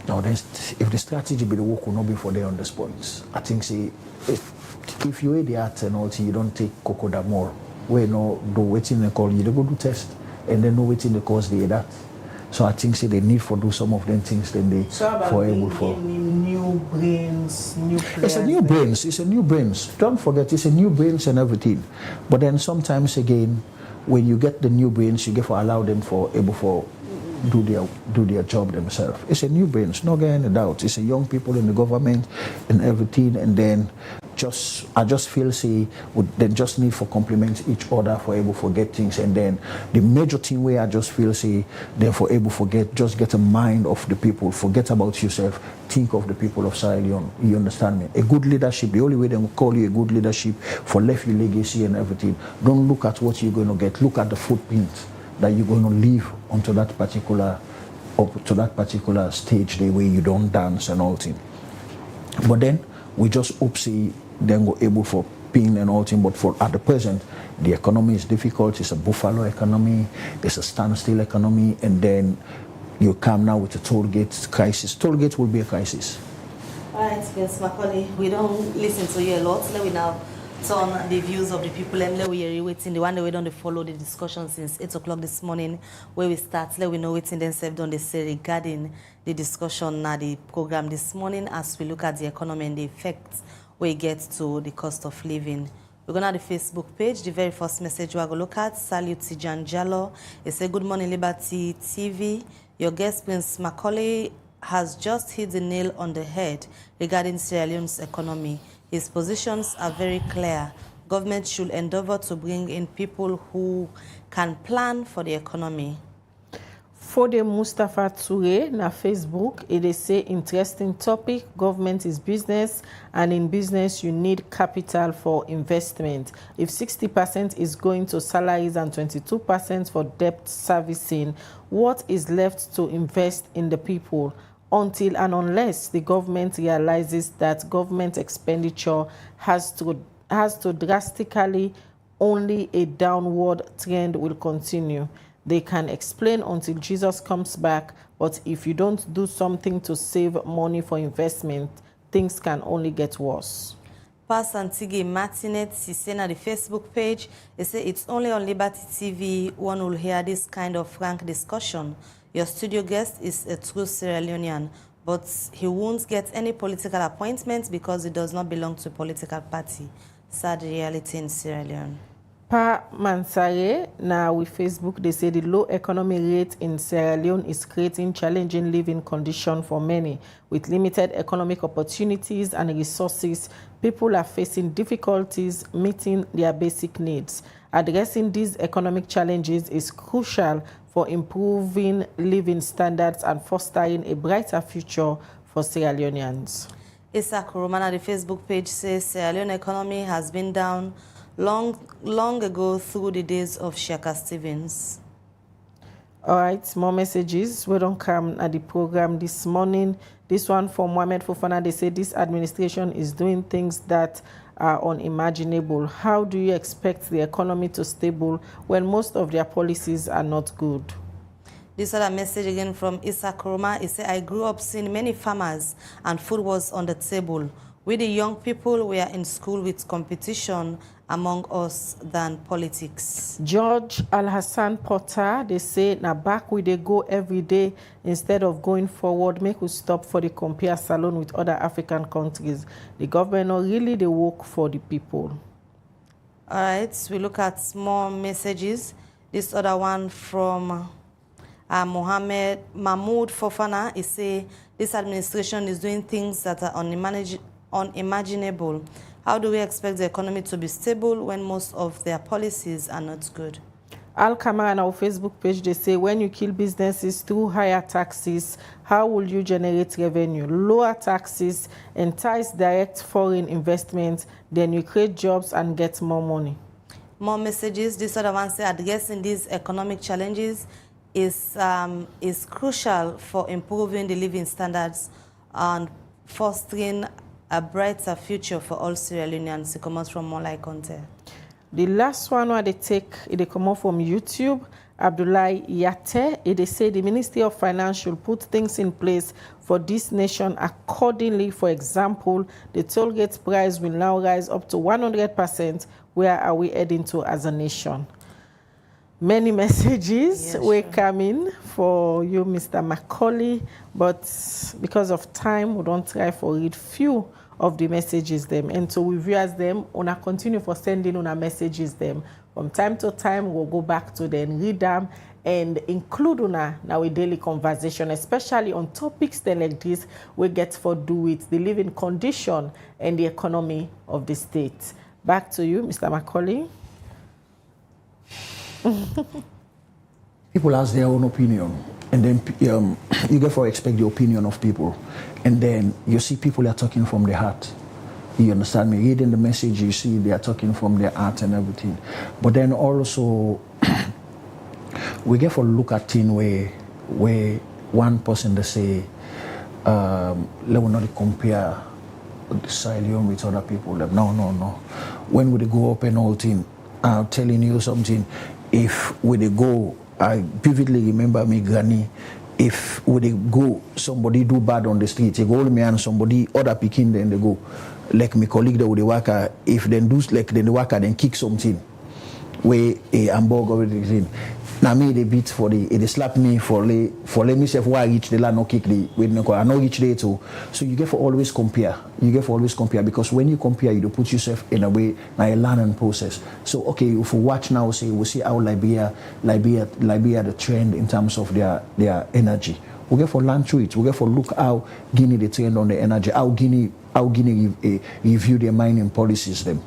Now if the strategy be the work will not be for there on this point. I think say if you eat the art and all you don't take cocoa more. We no do waiting they call you, they go do test and then no waiting the cause they that. So I think say they need for do some of them things then they for able for new brains, new players. It's a new brains. Don't forget it's a new brains and everything. But then sometimes again when you get the new brains, you get to allow them for able for do their job themselves. It's a new brains, no any doubt. It's a young people in the government and everything, and then I just feel they just need for complement each other for able to get things, and then the major thing where I just feel then for able to get a mind of the people, forget about yourself, think of the people of Sierra Leone. You understand me? A good leadership, the only way they will call you a good leadership for left your legacy and everything. Don't look at what you're going to get, look at the footprint that you're going to leave onto that particular stage, the way you don't dance and all thing. But then we just hope then we're able for pin and all thing. But for at the present, the economy is difficult. It's a buffalo economy. It's a standstill economy. And then you come now with a toll gate crisis. Toll gate will be a crisis. All right, Ms. Macaulay, we don't listen to you a lot. Let we now turn the views of the people and let we are waiting. The one that we don't follow the discussion since 8 o'clock this morning where we start. Let we know waiting then served on the say regarding the discussion now the program this morning as we look at the economy and the effects we get to the cost of living. We're going to the Facebook page. The very first message we're going to look at, Salute Tijan Jallo. It says, Good morning, Liberty TV. Your guest, Prince Macaulay, has just hit the nail on the head regarding Sierra Leone's economy. His positions are very clear. Government should endeavor to bring in people who can plan for the economy. Fode Mustafa Toure na Facebook, it say interesting topic. Government is business, and in business you need capital for investment. If 60% is going to salaries and 22% for debt servicing, what is left to invest in the people? Until and unless the government realizes that government expenditure has to drastically, only a downward trend will continue. They can explain until Jesus comes back, but if you don't do something to save money for investment, things can only get worse. Pastor Antigi Martinet, he said on the Facebook page, he said it's only on Liberty TV one will hear this kind of frank discussion. Your studio guest is a true Sierra Leonean, but he won't get any political appointments because he does not belong to a political party. Sad reality in Sierra Leone. Pa Mansare, now with Facebook, they say the low economy rate in Sierra Leone is creating challenging living conditions for many. With limited economic opportunities and resources, people are facing difficulties meeting their basic needs. Addressing these economic challenges is crucial for improving living standards and fostering a brighter future for Sierra Leoneans. Isaac Roman on the Facebook page says Sierra Leone economy has been down long ago through the days of Shaka Stevens. All right, more messages. We don't come at the program this morning. This one from Mohamed Fofana. They say this administration is doing things that are unimaginable. How do you expect the economy to stable when most of their policies are not good? This other message again from Issa Koroma. He said, I grew up seeing many farmers and food was on the table. We the young people were in school with competition among us than politics. George Al-Hassan Potter, they say, now back we they go every day instead of going forward, make us stop for the compare salon with other African countries. The government not really they work for the people. All right, we look at more messages. This other one from Mohammed Mahmoud Fofana, he say, this administration is doing things that are unimaginable. How do we expect the economy to be stable when most of their policies are not good? Al-Kamara on our Facebook page, they say, when you kill businesses through higher taxes, how will you generate revenue? Lower taxes entice direct foreign investment, then you create jobs and get more money. More messages. This other one say, addressing these economic challenges is crucial for improving the living standards and fostering a brighter future for all Sierra Leoneans. It comes from Molai Conte. The last one where they take, it come up from YouTube, Abdullahi Yate, they say the Ministry of Finance should put things in place for this nation accordingly. For example, the toll gate price will now rise up to 100%. Where are we heading to as a nation? Many messages were coming for you, Mr. Macaulay, but because of time, we don't try for read few of the messages them. And so we viewers them, una continue for sending una messages them. From time to time, we'll go back to them, read them, and include una now a daily conversation, especially on topics like this we get for do with the living condition and the economy of the state. Back to you, Mr. Macaulay. People has their own opinion, and then you therefore expect the opinion of people, and then you see people are talking from their heart. You understand me? Reading the message, you see they are talking from their heart and everything. But then also, we get for look at things where one person they say, let me not compare Sierra Leone with other people. No. When we go up and all thing, I'm telling you something. If we go, I vividly remember me granny. If we go, somebody do bad on the street, you go me and somebody other picking, then they go. Like my colleague that would work, if they do like then the worker then kick something, where a hamburger everything. Now me they beat for they slap me for let me say why reach the land no kick the with no I no reach there too. So you get for always compare. You get for always compare because when you compare you do put yourself in a way now a learning process. So okay, if we watch now say we see how Liberia the trend in terms of their energy. We get for learn through it. We get for look how Guinea they trend on the energy, how Guinea review their mining policies them.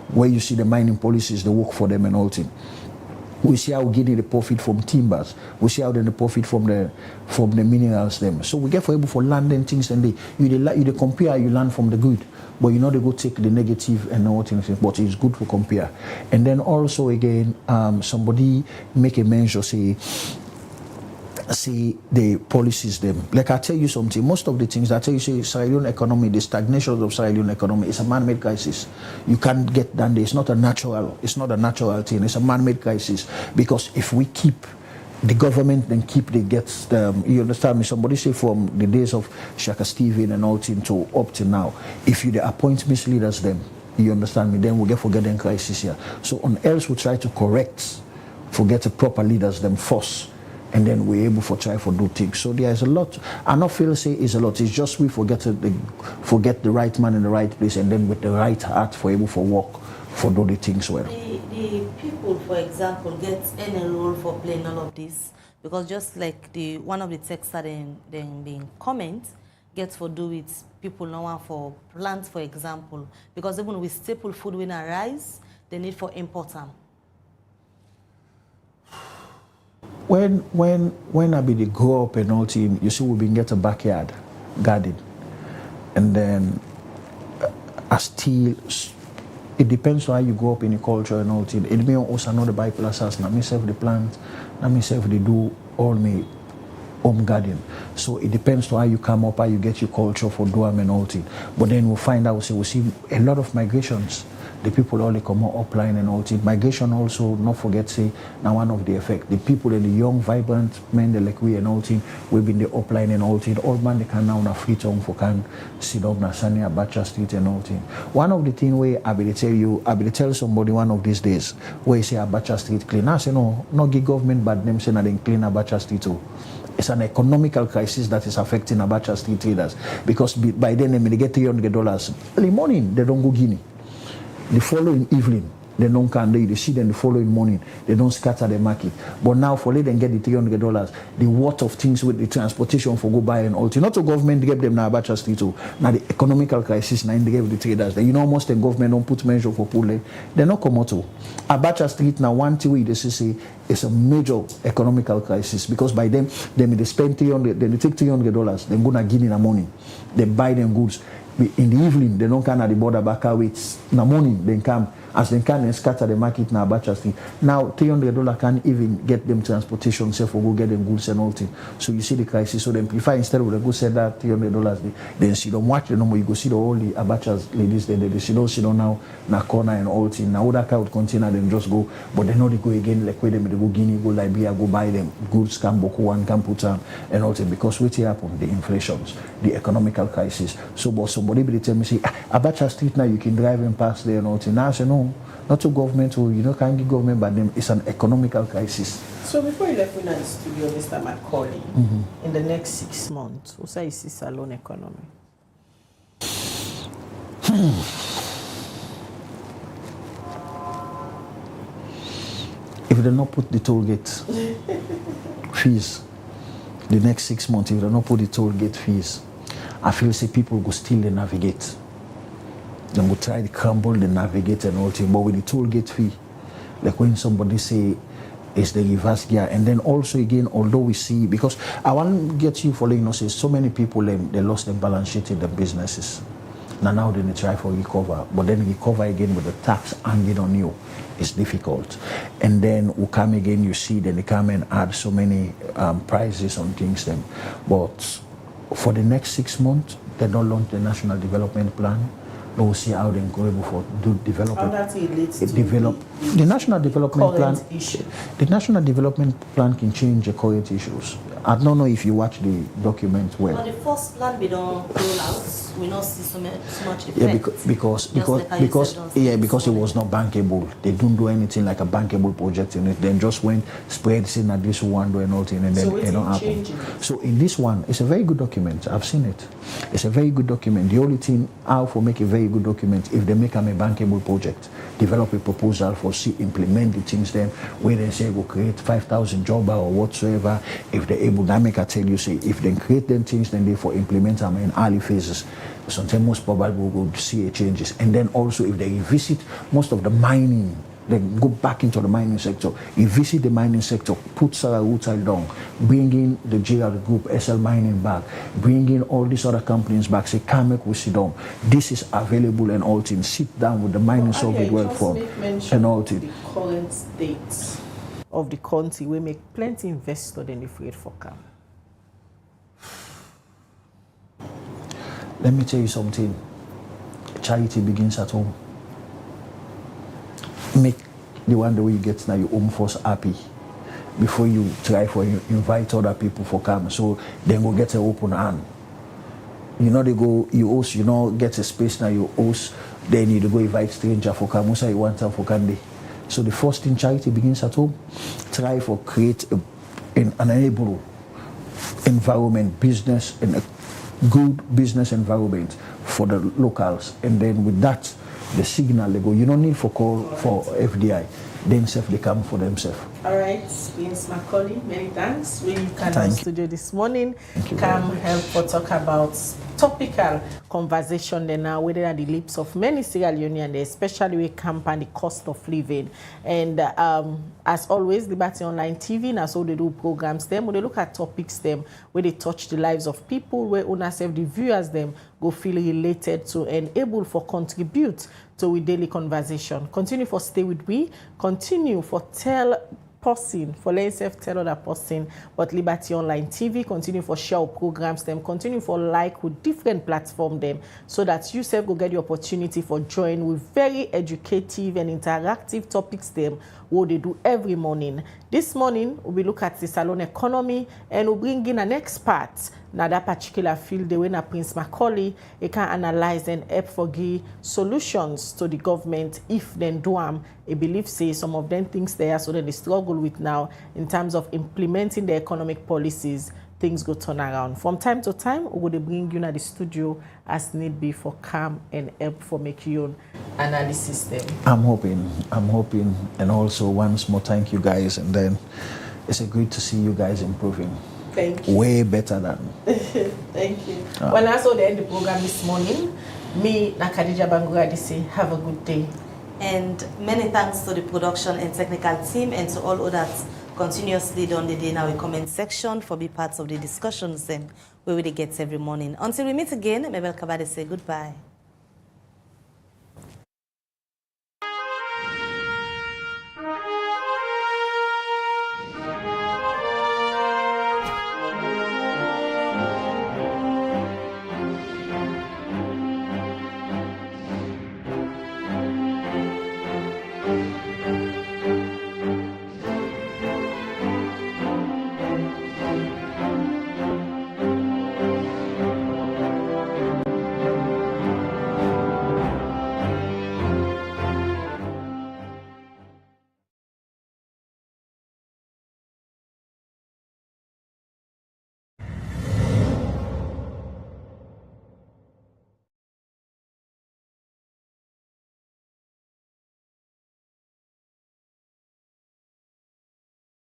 Where you see the mining policies, they work for them and all thing. We see how Guinea the profit from timbers. We see how they profit from the minerals them. So we get for able for landing things and you compare, you learn from the good. But you know they go take the negative and all things, but it's good to compare. And then also again, somebody make a measure say the policies them. Like I tell you something, most of the things I tell you say Sierra Leone economy, the stagnation of Sierra Leone economy is a man-made crisis. You can't get done there. It's not a natural thing. It's a man-made crisis. Because if we keep the government then keep the gets you understand me, somebody say from the days of Shaka Stephen and all thing to up to now, if you the appoint misleaders them, you understand me, then we get forgetting crisis here. So on else we try to forget the proper leaders them first. And then we're able to try for do things. So there is a lot. I not feel say it's a lot. It's just we forget the right man in the right place, and then with the right heart for able for work for do the things well. The people, for example, get any role for playing all of this because just like one of the texts that then being comment gets for do with people no one for plants, for example, because even with staple food when arise, they need for import them. When I be the grow up and all team, you see we been get a backyard garden, and then I still it depends on how you grow up in the culture and all team. It may also know the Bible says na myself the plant, na myself they do all me home garden. So it depends on how you come up, how you get your culture for doing and all team. But then we'll find out we see a lot of migrations. The people only come out upline and all that. Migration also, not forget, say, now one of the effect. The people and the young, vibrant men, they like we and all that, we've been the upline and all that. All man, they can now na free town for can sit up na Sunny Abacha Street and all that. One of the things where I will tell somebody one of these days, where you say Abacha Street clean. I say, no, not give government, but them say that they clean Abacha Street too. It's an economical crisis that is affecting Abacha Street traders. Because by then, they get $300. Early morning, they don't go Guinea. The following evening, they don't come there. They see them the following morning. They don't scatter the market. But now, for let them get the $300, the worth of things with the transportation for go buy and all. Not the government give them now Abacha Street too. Now the economical crisis now they give the traders. You know, almost the government don't put measure for pulling. They not come out to Abacha Street now. One thing they say it's a major economical crisis because by them they spend $300. Then they take $300. Then go na Guinea in the morning. They buy them goods. In the evening, they don't come at the border back out with in the morning, they come as they can and scatter the market now Abacha Street. Now $300 can't even get them transportation, say for go get them goods and all things. So you see the crisis. So they amplify instead of they go send that $300, then see them watch the number, you go see the all the Abacha's ladies then they sit down now na corner and all things. Now that crowd container them just go, but they know they go again like where them they go Guinea, go Liberia, go buy them goods, can boku one can put them and all things because what happen, the inflations, the economical crisis. So but somebody will tell me say Abacha Street now you can drive and pass there and all things. Now I say no. Not to government, or can't give government, but them it's an economical crisis. So before you left in the studio, Mr. Macaulay, in the next 6 months, what say is Sierra Leone economy? If they not put the toll gate fees, the next 6 months, if they not put the toll gate fees, I feel say people go still they navigate. They go try to crumble, they navigate and all thing. But with the toll gate fee, like when somebody say it's the reverse gear, and then also again, although we see, because I want to get you following us, so many people they lost their balance sheet in their businesses. Now they try for recover, but then recover again with the tax hanging on you. It's difficult. And then we come again, you see, then they come and add so many prices on things then. But for the next 6 months, they don't launch the National Development Plan. We'll see how they go able for do develop How that relates to the National Development Plan. Issue. The National Development Plan can change the current issues. I don't know if you watch the document well. But the first plan we don't roll out, we don't see so much effect. Yeah, because it was not bankable. They don't do anything like a bankable project in it. Then just went spread saying that this one do and all thing, and then so it don't happen. So in this one, it's a very good document. I've seen it. It's a very good document. The only thing how for make a very good document if they make them a bankable project, develop a proposal for implement the things then where they say we'll create 5,000 jobs or whatsoever. If they're able, that make I tell you say if they create them things then they for implement them in early phases. Sometimes most probably we'll see changes. And then also if they revisit most of the mining, then go back into the mining sector. You visit the mining sector, put Sarah Rutai down, bring in the JR Group, SL Mining back, bring in all these other companies back, say, come make we sit down. This is available and all things. Sit down with the mining survey work for and all things. The current state of the country, we make plenty investors in the freight for come. Let me tell you something. Charity begins at home. Make the one the way you get now your home first happy before you try for invite other people for come. So then go get an open hand. You know they go you host, you know, get a space now you host, then you go invite stranger for come. Also you want for candy. So the first thing charity begins at home. Try for create an enable environment, business and a good business environment for the locals, and then with that the signal they go. You don't need for call for FDI. Themselves they come for themselves. All right, Prince Macaulay, many thanks. We come to the studio this morning. Come help for talk about topical conversation then now whether at the lips of many Sierra Leoneans, especially we camp and the cost of living. And as always, Liberty Online TV, now so they do programs them, when they look at topics them, where they touch the lives of people, where owners have the viewers them go feel related to and able for contribute to we daily conversation. Continue for stay with we, continue for tell person, for let yourself tell other person, but Liberty Online TV, continue for share programs them, continue for like with different platform them, so that you self go get the opportunity for join with very educative and interactive topics them, what they do every morning. This morning, we look at the salon economy and we bring in an expert now that particular field, the way na Prince Macaulay, he can analyze and help for give solutions to the government if then do am. I believe say some of them things there so that they struggle with now in terms of implementing the economic policies, things go turn around. From time to time, we will bring you to the studio as need be for calm and help for make your analysis them. I'm hoping, and also once more thank you guys, and then it's a great to see you guys improving. Thank you. Way better than. Thank you. When I saw the end of the program this morning, me, Khadija Bangura, say have a good day. And many thanks to the production and technical team and to all others continuously done the day in our comment section for be parts of the discussions then where we get every morning. Until we meet again, Mabel Kabade say goodbye.